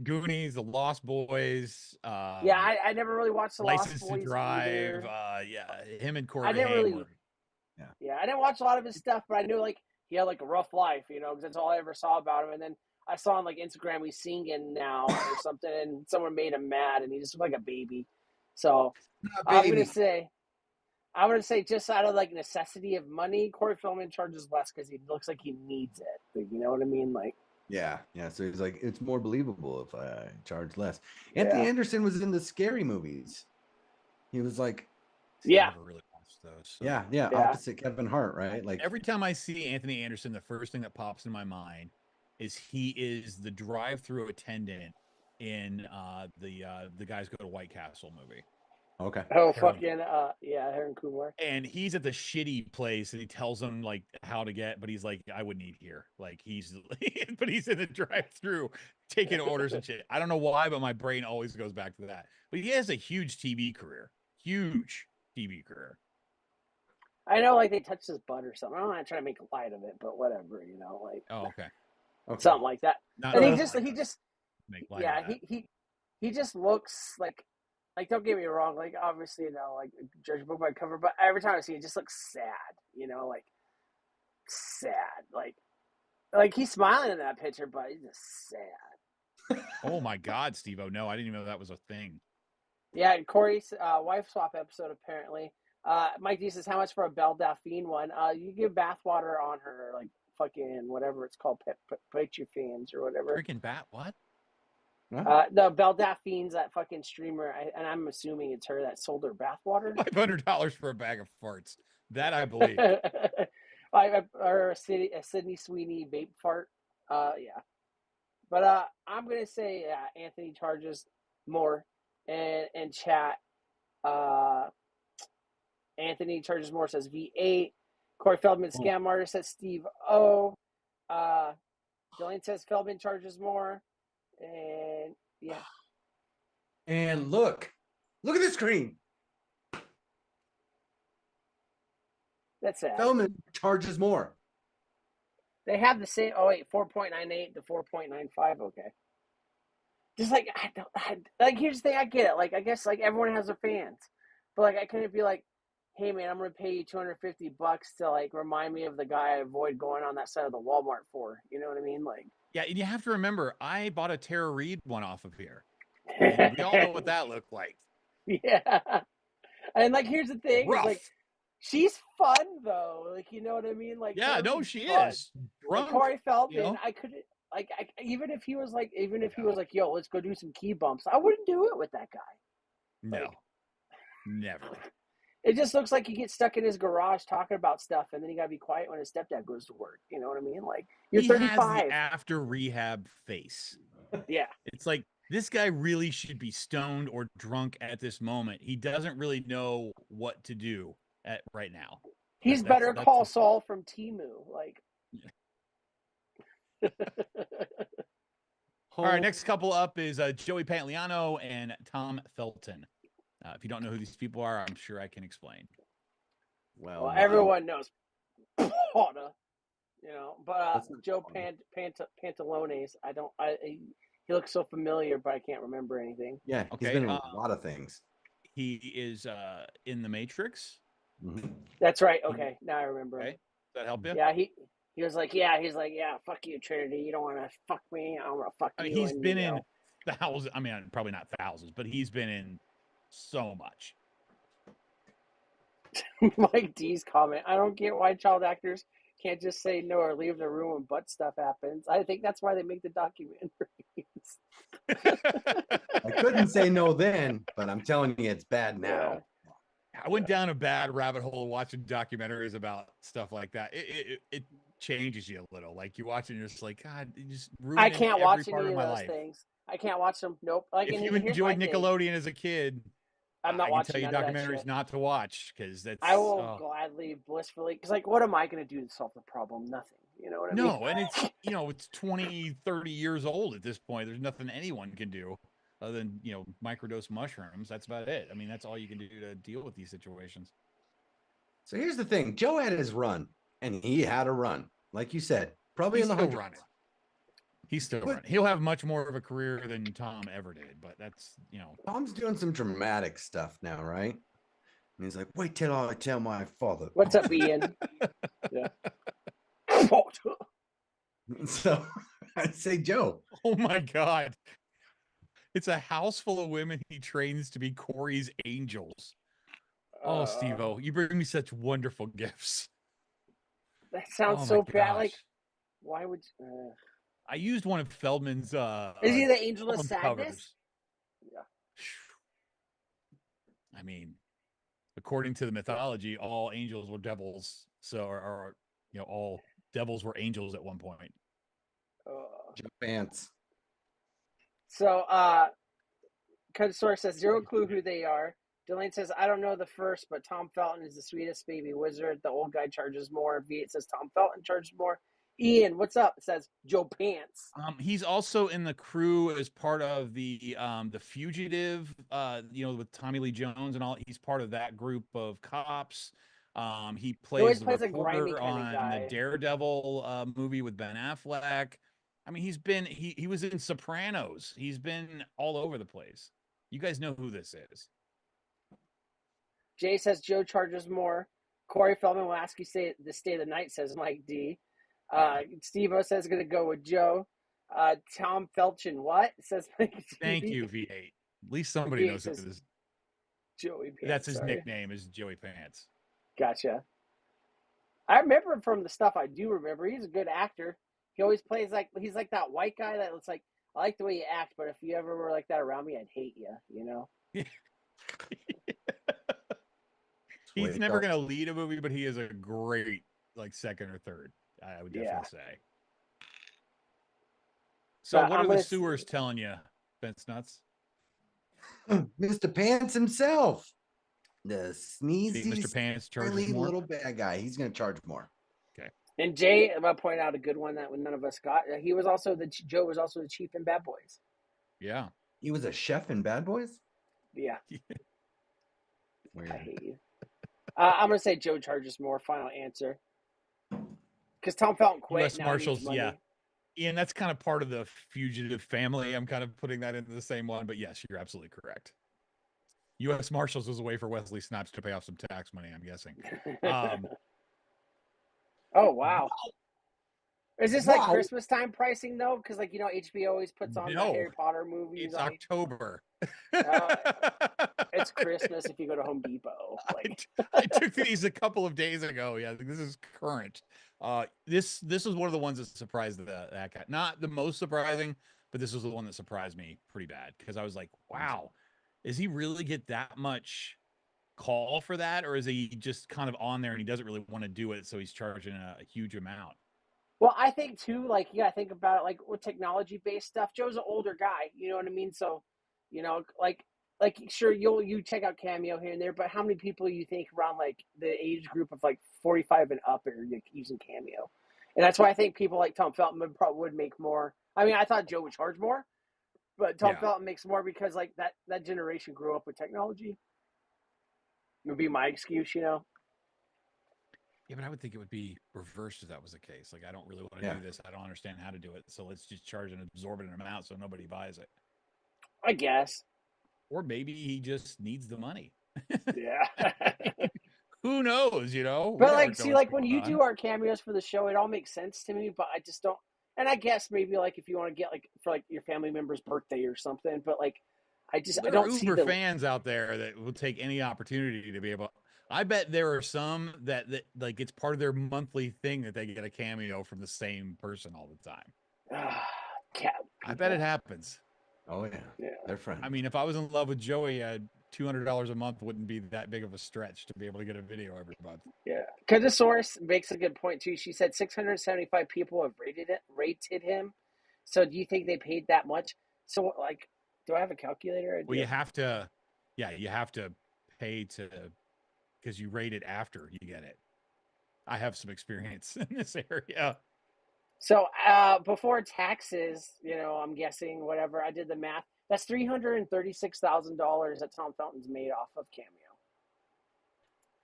Goonies, The Lost Boys. I never really watched The Lost Boys. License to Drive. Him and Corey. I didn't really. Yeah, I didn't watch a lot of his stuff, but I knew like he had like a rough life, because that's all I ever saw about him. And then I saw on like Instagram he's singing now or something, and someone made him mad, and he just looked like a baby. So I'm gonna say just out of like necessity of money, Corey Feldman charges less because he looks like he needs it. Like, you know what I mean? Like, yeah. So he's like, it's more believable if I charge less. Anthony Anderson was in the Scary Movies. He was like, I never really watched those. So. Yeah, opposite Kevin Hart, right? Like every time I see Anthony Anderson, the first thing that pops in my mind is he is the drive-through attendant in the Guys Go to White Castle movie. Okay. Oh, fucking Aaron Kumar. And he's at the shitty place, and he tells them like how to get, but he's like, I wouldn't eat here. Like but he's in the drive-through taking orders and shit. I don't know why, but my brain always goes back to that. But he has a huge TV career. I know, like they touched his butt or something. I'm not trying to make light of it, but whatever, like Oh, okay. something like that. Not And like he just make light yeah, of that. he just looks like don't get me wrong, like obviously like judge a book by cover, but every time I see it, it just looks sad, like sad, like he's smiling in that picture, but he's just sad. Oh my God, Steve-O, no, I didn't even know that was a thing. Yeah, Corey's wife swap episode apparently. Mike D says, how much for a Belle Dauphine one? You give bathwater on her, like fucking whatever it's called, put your fans or whatever. Freaking bat, what? The Belle Dauphine's that fucking streamer, and I'm assuming it's her that sold her bathwater. $500 for a bag of farts. That I believe. Or a Sydney Sweeney vape fart. Yeah. But I'm gonna say Anthony charges more, and chat. Anthony charges more says V8. Corey Feldman scam artist says Steve O. Jillian says Feldman charges more, and yeah. And look at the screen. That's sad. Feldman charges more. They have the same. Oh wait, 4.98 to 4.95. Okay. Just like like here's the thing. I get it. Like I guess like everyone has their fans, but like I couldn't be like, hey man, I'm gonna pay you $250 to like remind me of the guy I avoid going on that side of the Walmart for. You know what I mean? Like. Yeah, and you have to remember, I bought a Tara Reid one off of here. And we all know what that looked like. Yeah. And like here's the thing, is like she's fun though. Like you know what I mean? Like yeah, no, she fun. is. Like Corey Feldman, you know? I couldn't like even if he was like yo, let's go do some key bumps, I wouldn't do it with that guy. No. Like, never. It just looks like he gets stuck in his garage talking about stuff, and then he gotta be quiet when his stepdad goes to work. You know what I mean? Like you're 35. Has the after rehab face. Yeah. It's like this guy really should be stoned or drunk at this moment. He doesn't really know what to do right now. He's Better Call Saul from Temu. Like. All right, next couple up is Joey Pantoliano and Tom Felton. If you don't know who these people are, I'm sure I can explain. Well, everyone knows Potter, but Joe Pantalones, he looks so familiar, but I can't remember anything. Yeah, he's been in a lot of things. He is in The Matrix. Mm-hmm. That's right. Okay, now I remember. Okay. Does that help you? Yeah, he was like, fuck you, Trinity. You don't want to fuck me. I want to fuck you. He's been in thousands. I mean, probably not thousands, but he's been in so much. Mike D's comment: I don't get why child actors can't just say no or leave the room when butt stuff happens. I think that's why they make the documentaries. I couldn't say no then, but I'm telling you, it's bad now. I went down a bad rabbit hole watching documentaries about stuff like that. It changes you a little. Like you watch it and you're just like, God, you just I can't watch any of my those life. things. I can't watch them. Nope. Like if you enjoyed Nickelodeon as a kid, I'm not watching. I can tell you documentaries not to watch because that's. I will gladly, blissfully, because like, what am I going to do to solve the problem? Nothing. You know what I mean? No, and it's it's 20, 30 years old at this point. There's nothing anyone can do other than microdose mushrooms. That's about it. I mean, that's all you can do to deal with these situations. So here's the thing: Joe had his run, and he had a run, like you said, probably He's in the still running. He's still running. He'll have much more of a career than Tom ever did, but that's Tom's doing some dramatic stuff now, right? And he's like, "Wait till I tell my father." What's up, Ian? Yeah. So I'd say Joe. Oh my God. It's a house full of women he trains to be Corey's angels. Oh, Steve-O, you bring me such wonderful gifts. That sounds so bad. Like, why would I used one of Feldman's is he the angel of sadness? Covers. Yeah. I mean, according to the mythology, all angels were devils. So or all devils were angels at one point. Pants. So, Consort says, zero clue who they are. Delane says, I don't know the first, but Tom Felton is the sweetest baby wizard. The old guy charges more. V8 says Tom Felton charges more. Ian, what's up? It says Joe Pants. He's also in the crew as part of the Fugitive, with Tommy Lee Jones and all. He's part of that group of cops. He always plays the plays a grimy reporter kind of on the guy. Daredevil movie with Ben Affleck. I mean, he was in Sopranos. He's been all over the place. You guys know who this is. Jay says Joe charges more. Corey Feldman will ask you the stay of the night, says Mike D. Steve-O says going to go with Joe. Tom Felchin, what? Says Mike D. Thank you, V8. At least somebody knows who this is. Joey Pants. That's his nickname, is Joey Pants. Gotcha. I remember him from the stuff I do remember. He's a good actor. He always plays he's like that white guy that looks like, I like the way you act, but if you ever were like that around me, I'd hate you, you know? He's never going to lead a movie, but he is a great, like, second or third, I would definitely say. So what are the sewers telling you, Vince Nuts? Mr. Pants himself. The sneezy, Mr. Pants charges more? little bad guy. He's going to charge more. Okay. And Jay, I'm going to point out a good one that none of us got. Joe was also the chief in Bad Boys. Yeah. He was a chef in Bad Boys? Yeah. Weird. I hate you. I'm going to say Joe charges more. Final answer. Because Tom Felton quit. U.S. Marshals, yeah. Ian, that's kind of part of the fugitive family. I'm kind of putting that into the same one, but yes, you're absolutely correct. U.S. Marshals was a way for Wesley Snipes to pay off some tax money, I'm guessing. Oh, wow. Is this like Christmas time pricing, though? Because, like, you know, HBO always puts on the Harry Potter movies. It's October. It's Christmas if you go to Home Depot. Like. I took these a couple of days ago. Yeah, this is current. This is one of the ones that surprised that guy. Not the most surprising, but this was the one that surprised me pretty bad because I was like, wow, does he really get that much call for that? Or is he just kind of on there and he doesn't really want to do it, so he's charging a huge amount? Well, I think, too, like, you got to think about it, like, with technology-based stuff. Joe's an older guy, you know what I mean? So, you know, like sure, you check out Cameo here and there, but how many people you think around, like, the age group of, like, 45 and up are using Cameo? And that's why I think people like Tom Felton would make more. I mean, I thought Joe would charge more, but Tom Felton makes more because, like, that generation grew up with technology. It would be my excuse, you know? Yeah, but I would think it would be reversed if that was the case. Like, I don't really want to do this. I don't understand how to do it. So let's just charge an exorbitant amount so nobody buys it. I guess. Or maybe he just needs the money. Yeah. Who knows, you know? But, like, see, like, when you do our cameos for the show, it all makes sense to me, but I just don't. And I guess maybe, like, if you want to get, like, for, like, your family member's birthday or something, but, like, I don't see Uber fans out there that will take any opportunity to be able. I bet there are some that like it's part of their monthly thing that they get a cameo from the same person all the time. I bet it happens. Oh yeah, they're friends. I mean, if I was in love with Joey, $200 a month wouldn't be that big of a stretch to be able to get a video every month. Yeah, Kadosaurus makes a good point too. She said 675 people have rated him. So do you think they paid that much? So, like, do I have a calculator? Well, you have to pay to, because you rate it after you get it. I have some experience in this area. So before taxes, you know, I'm guessing whatever, I did the math. That's $336,000 that Tom Felton's made off of Cameo.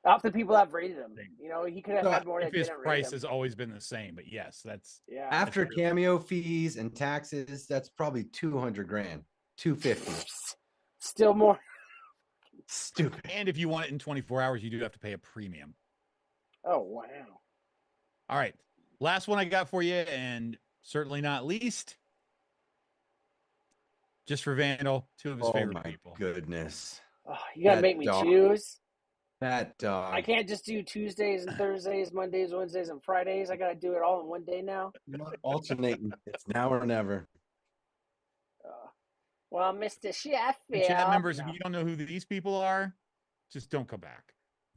Off the people that have rated him. You know, he could have had more that his didn't rate price him. has always been the same, but yes, that's after Cameo fees and taxes, that's probably $200,000, $250,000. Still more. Stupid. And if you want it in 24 hours, you do have to pay a premium. Oh, wow. All right. Last one I got for you, and certainly not least, just for Vandal, two of his favorite people. Oh, my goodness. Oh, you got to make me choose? That dog. I can't just do Tuesdays and Thursdays, Mondays, Wednesdays, and Fridays. I got to do it all in one day now. You're not alternating. It's now or never. Well, Mr. Sheffield. Chat members, if you don't know who these people are, just don't come back.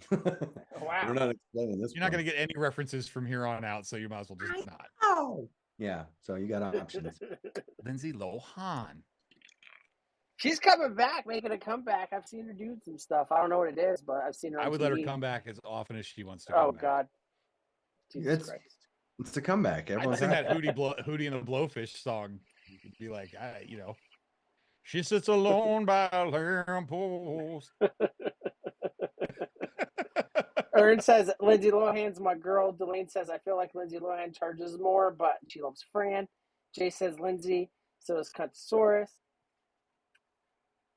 Wow. We're not explaining this. You're not going to get any references from here on out, so you might as well just not. Oh. Yeah, so you got options. Lindsay Lohan. She's coming back, making a comeback. I've seen her do some stuff. I don't know what it is, but I've seen her on I would TV. let her come back as often as she wants to come back. God. Jesus Christ. It's a comeback. I'd sing that Hootie and the Blowfish song. You'd be like, you know, she sits alone by a lamppost. Ern says Lindsay Lohan's my girl. Delane says I feel like Lindsay Lohan charges more, but she loves Fran. Jay says Lindsay. So does Cutsaurus.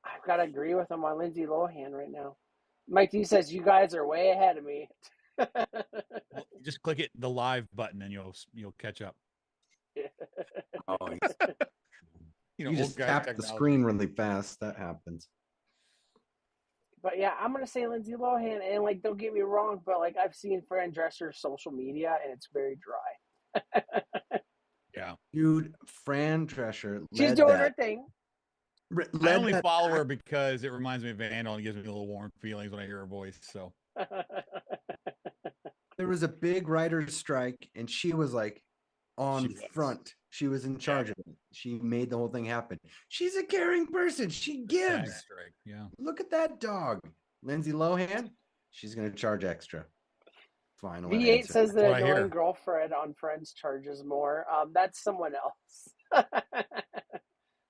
I've got to agree with him on Lindsay Lohan right now. Mike D says you guys are way ahead of me. Well, just click it the live button and you'll catch up. Oh, You know, you old just guy tap the technology. screen really fast. That happens. But yeah, I'm gonna say Lindsay Lohan, and like, don't get me wrong, but like, I've seen Fran Drescher's social media, and it's very dry. Yeah, Dude, Fran Drescher She's led doing her that. thing. I only follow her because it reminds me of Vandal and gives me a little warm feelings when I hear her voice. So There was a big writer's strike, and she was like on front. She was in charge of it. She made the whole thing happen. She's a caring person. She gives. Strike. Yeah. Look at that dog. Lindsay Lohan, she's going to charge extra. Final V8 answer. says the That's what I annoying hear. girlfriend on Friends charges more. That's someone else.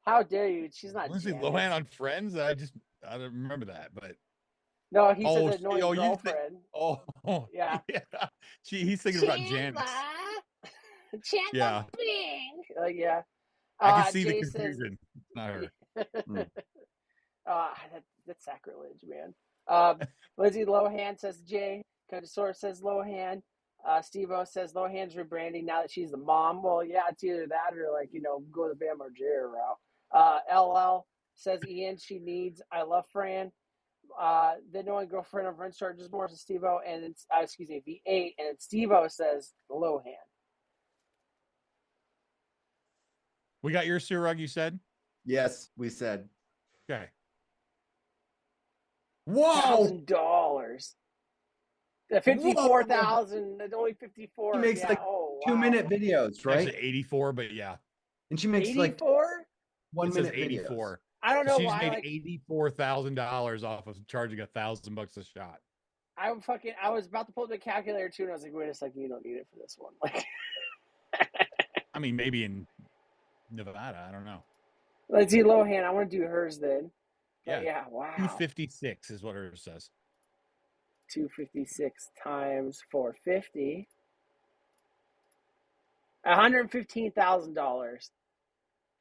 How dare you? She's not Lindsay Janet. Lohan on Friends. I don't remember that, but No, he said oh, the annoying you think? girlfriend. Oh, Yeah. He's thinking about Janice. Chandler Yeah. Bing. Yeah. I can see the Jay says, confusion. Not her. that's sacrilege, man. Lindsay Lohan says Jay. Connoisseur says Lohan. Steve-O says Lohan's rebranding now that she's the mom. Well, yeah, it's either that or like, go the Bam Margera route. LL says Ian, she needs I love Fran. The annoying girlfriend of Friends charges more to Steve-O, and it's V8, and Steve-O says Lohan. We got your Surug, you said? Yes, we said. Okay. Whoa! $1,000. 54,000. Only 54. She makes like 2-minute videos, right? Actually 84, but yeah. And she makes 84? like 1 It minute says 84. Videos. I don't know She's why. made $84,000 off of charging $1,000 a shot. I was about to pull up the calculator too, and I was like, wait a second, you don't need it for this one. Like, I mean, maybe in Nevada, I don't know. Lindsay Lohan, I want to do hers then. Yeah. Yeah, wow. 256 is what hers says. 256 times 450. $115,000.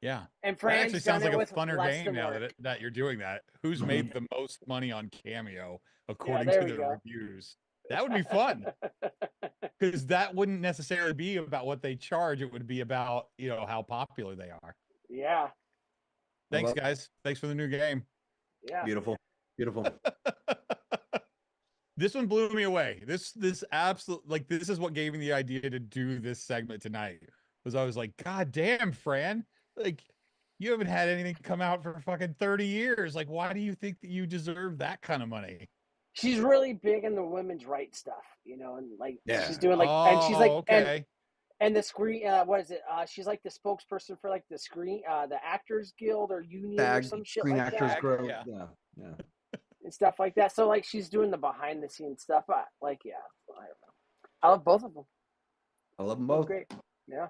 Yeah. And that actually sounds like a funner game now that you're doing that. Who's made the most money on Cameo according to the reviews? That would be fun. Because that wouldn't necessarily be about what they charge. It would be about, how popular they are. Yeah. Thanks, guys. Thanks for the new game. Yeah. Beautiful. Beautiful. This one blew me away. This absolute, this is what gave me the idea to do this segment tonight. Was I was like, God damn, Fran. Like, you haven't had anything come out for fucking 30 years. Like, why do you think that you deserve that kind of money? She's really big in the women's rights stuff, and she's doing and she's like, okay. And the screen, what is it? She's like the spokesperson for like the the Actors Guild or Union or some shit Screen like Actors that. Guild. Yeah. And stuff like that. So like she's doing the behind the scenes stuff. I don't know. I love both of them. I love them both. Great. Yeah.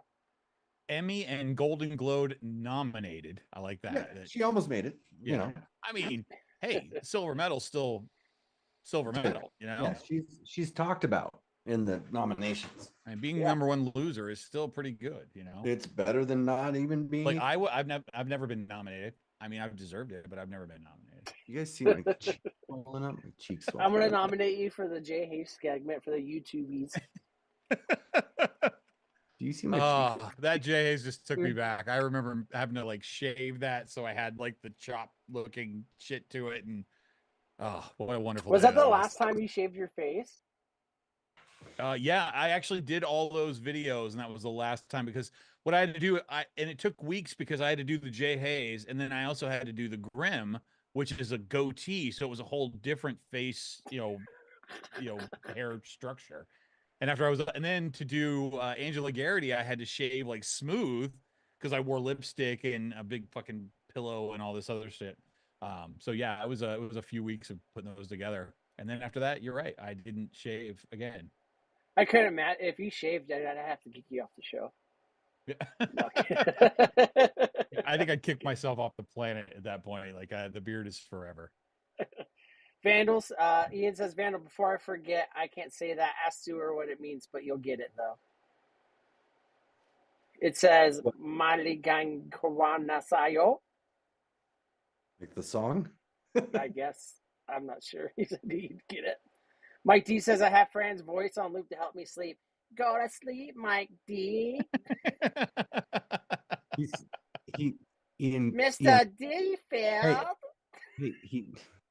Emmy and Golden Globe nominated. I like that. Yeah, she almost made it. Yeah. I mean, hey, silver medal's still silver medal. Yeah, she's talked about in the nominations. And being number one loser is still pretty good. It's better than not even being. Like I've never been nominated. I mean, I've deserved it, but I've never been nominated. You guys see my cheeks swelling up? My cheeks. I'm gonna nominate you for the Jay Hayes segment for the YouTubies. Do you see my cheeks? That Jay Hayes just took me back. I remember having to shave that so I had the chop looking shit to it, and what a wonderful. Was that the last time you shaved your face? Yeah, I actually did all those videos, and that was the last time because what I had to do, and it took weeks because I had to do the Jay Hayes, and then I also had to do the Grim, which is a goatee, so it was a whole different face, hair structure. And and then to do Angela Garrity, I had to shave smooth because I wore lipstick and a big fucking pillow and all this other shit. So yeah, it was a few weeks of putting those together, and then after that, you're right, I didn't shave again. I couldn't imagine if you shaved, I'd have to kick you off the show. I think I'd kick myself off the planet at that point. The beard is forever. Vandals. Ian says, Vandal, before I forget, I can't say that. Ask Sewer what it means, but you'll get it, though. It says, Maligang Sayo. Like the song? I guess. I'm not sure. He said he'd get it. Mike D says, I have Fran's voice on loop to help me sleep. Go to sleep, Mike D. Mr. D. Hey,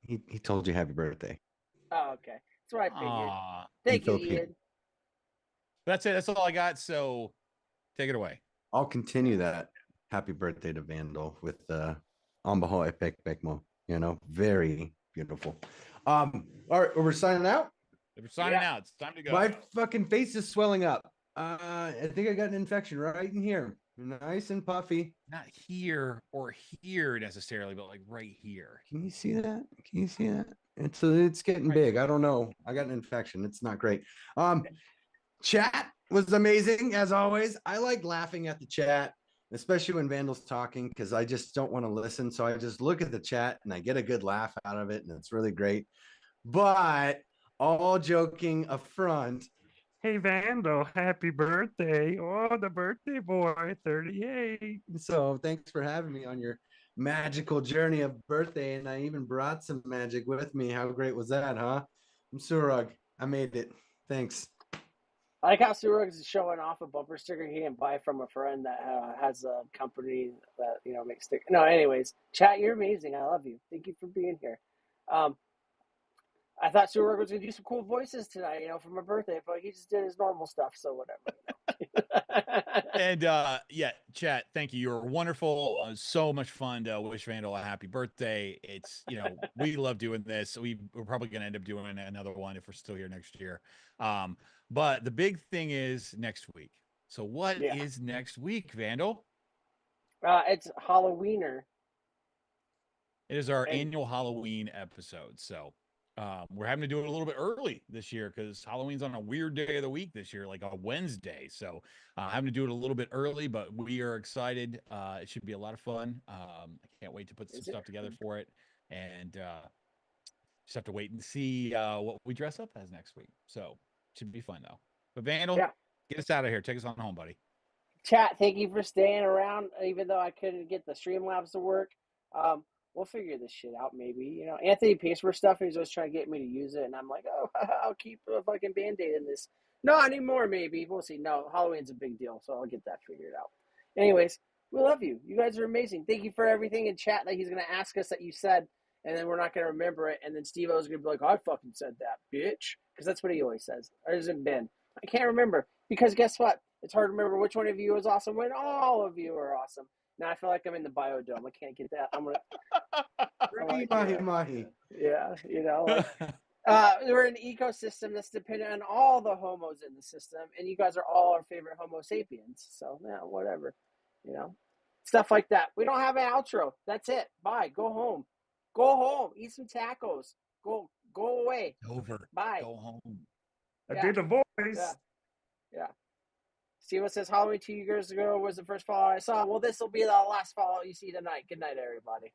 he told you happy birthday. Oh, okay. That's what I figured. Aww. Thank you, Ian. That's it. That's all I got. So take it away. I'll continue that. Happy birthday to Vandal with Ambaho Epek Bekmo. You know, very beautiful. All right, we're signing out. We're signing out. It's time to go. My fucking face is swelling up. I think I got an infection right in here. Nice and puffy. Not here or here necessarily, but like right here. Can you see that? Can you see that? It's getting big. I don't know. I got an infection. It's not great. Chat was amazing as always. I like laughing at the chat, especially when Vandal's talking, because I just don't want to listen. So I just look at the chat and I get a good laugh out of it, and it's really great. But all joking affront, hey Vandal, happy birthday. Oh, the birthday boy, 38. So thanks for having me on your magical journey of birthday. And I even brought some magic with me. How great was that, huh? I'm Surug. I made it. Thanks. I like how Surug is showing off a bumper sticker he didn't buy from a friend that has a company that, you know, makes stickers. No, anyways, chat, you're amazing. I love you. Thank you for being here. I thought Surug was going to do some cool voices tonight, you know, for my birthday, but he just did his normal stuff, so whatever. And yeah, chat, thank you. You're wonderful. So much fun to wish Vandal a happy birthday. It's, you know, we love doing this. We're probably going to end up doing another one if we're still here next year. But the big thing is next week. So what is next week, Vandal? It's Halloweener. It is our annual Halloween episode. So we're having to do it a little bit early this year because Halloween's on a weird day of the week this year, like a Wednesday. So having to do it a little bit early, but we are excited. It should be a lot of fun. I can't wait to put some stuff together for it. And just have to wait and see what we dress up as next week. So it should be fun, though. But Vandal, get us out of here. Take us on home, buddy. Chat, thank you for staying around, even though I couldn't get the Streamlabs to work. We'll figure this shit out, maybe. You know, Anthony pays for stuff. He's always trying to get me to use it, and I'm like, oh, I'll keep a fucking Band-Aid in this. Not anymore, maybe. We'll see. No, Halloween's a big deal, so I'll get that figured out. Anyways, we love you. You guys are amazing. Thank you for everything in chat that he's going to ask us that you said, and then we're not going to remember it, and then Steve-O's going to be like, I fucking said that, bitch. Because that's what he always says. Or is it Ben? I can't remember. Because guess what? It's hard to remember which one of you was awesome when all of you are awesome. Now I feel like I'm in the biodome. I can't get that. I'm gonna Mahi. Yeah, you know, like we're an ecosystem that's dependent on all the homos in the system, and you guys are all our favorite Homo sapiens. So yeah, whatever, you know, stuff like that. We don't have an outro. That's it. Bye. Go home. Go home. Eat some tacos. Go away. Over. Bye. Go home. I did the voice. Yeah. Steven says Halloween 2 years ago was the first Fallout I saw. Well, this will be the last Fallout you see tonight. Good night, everybody.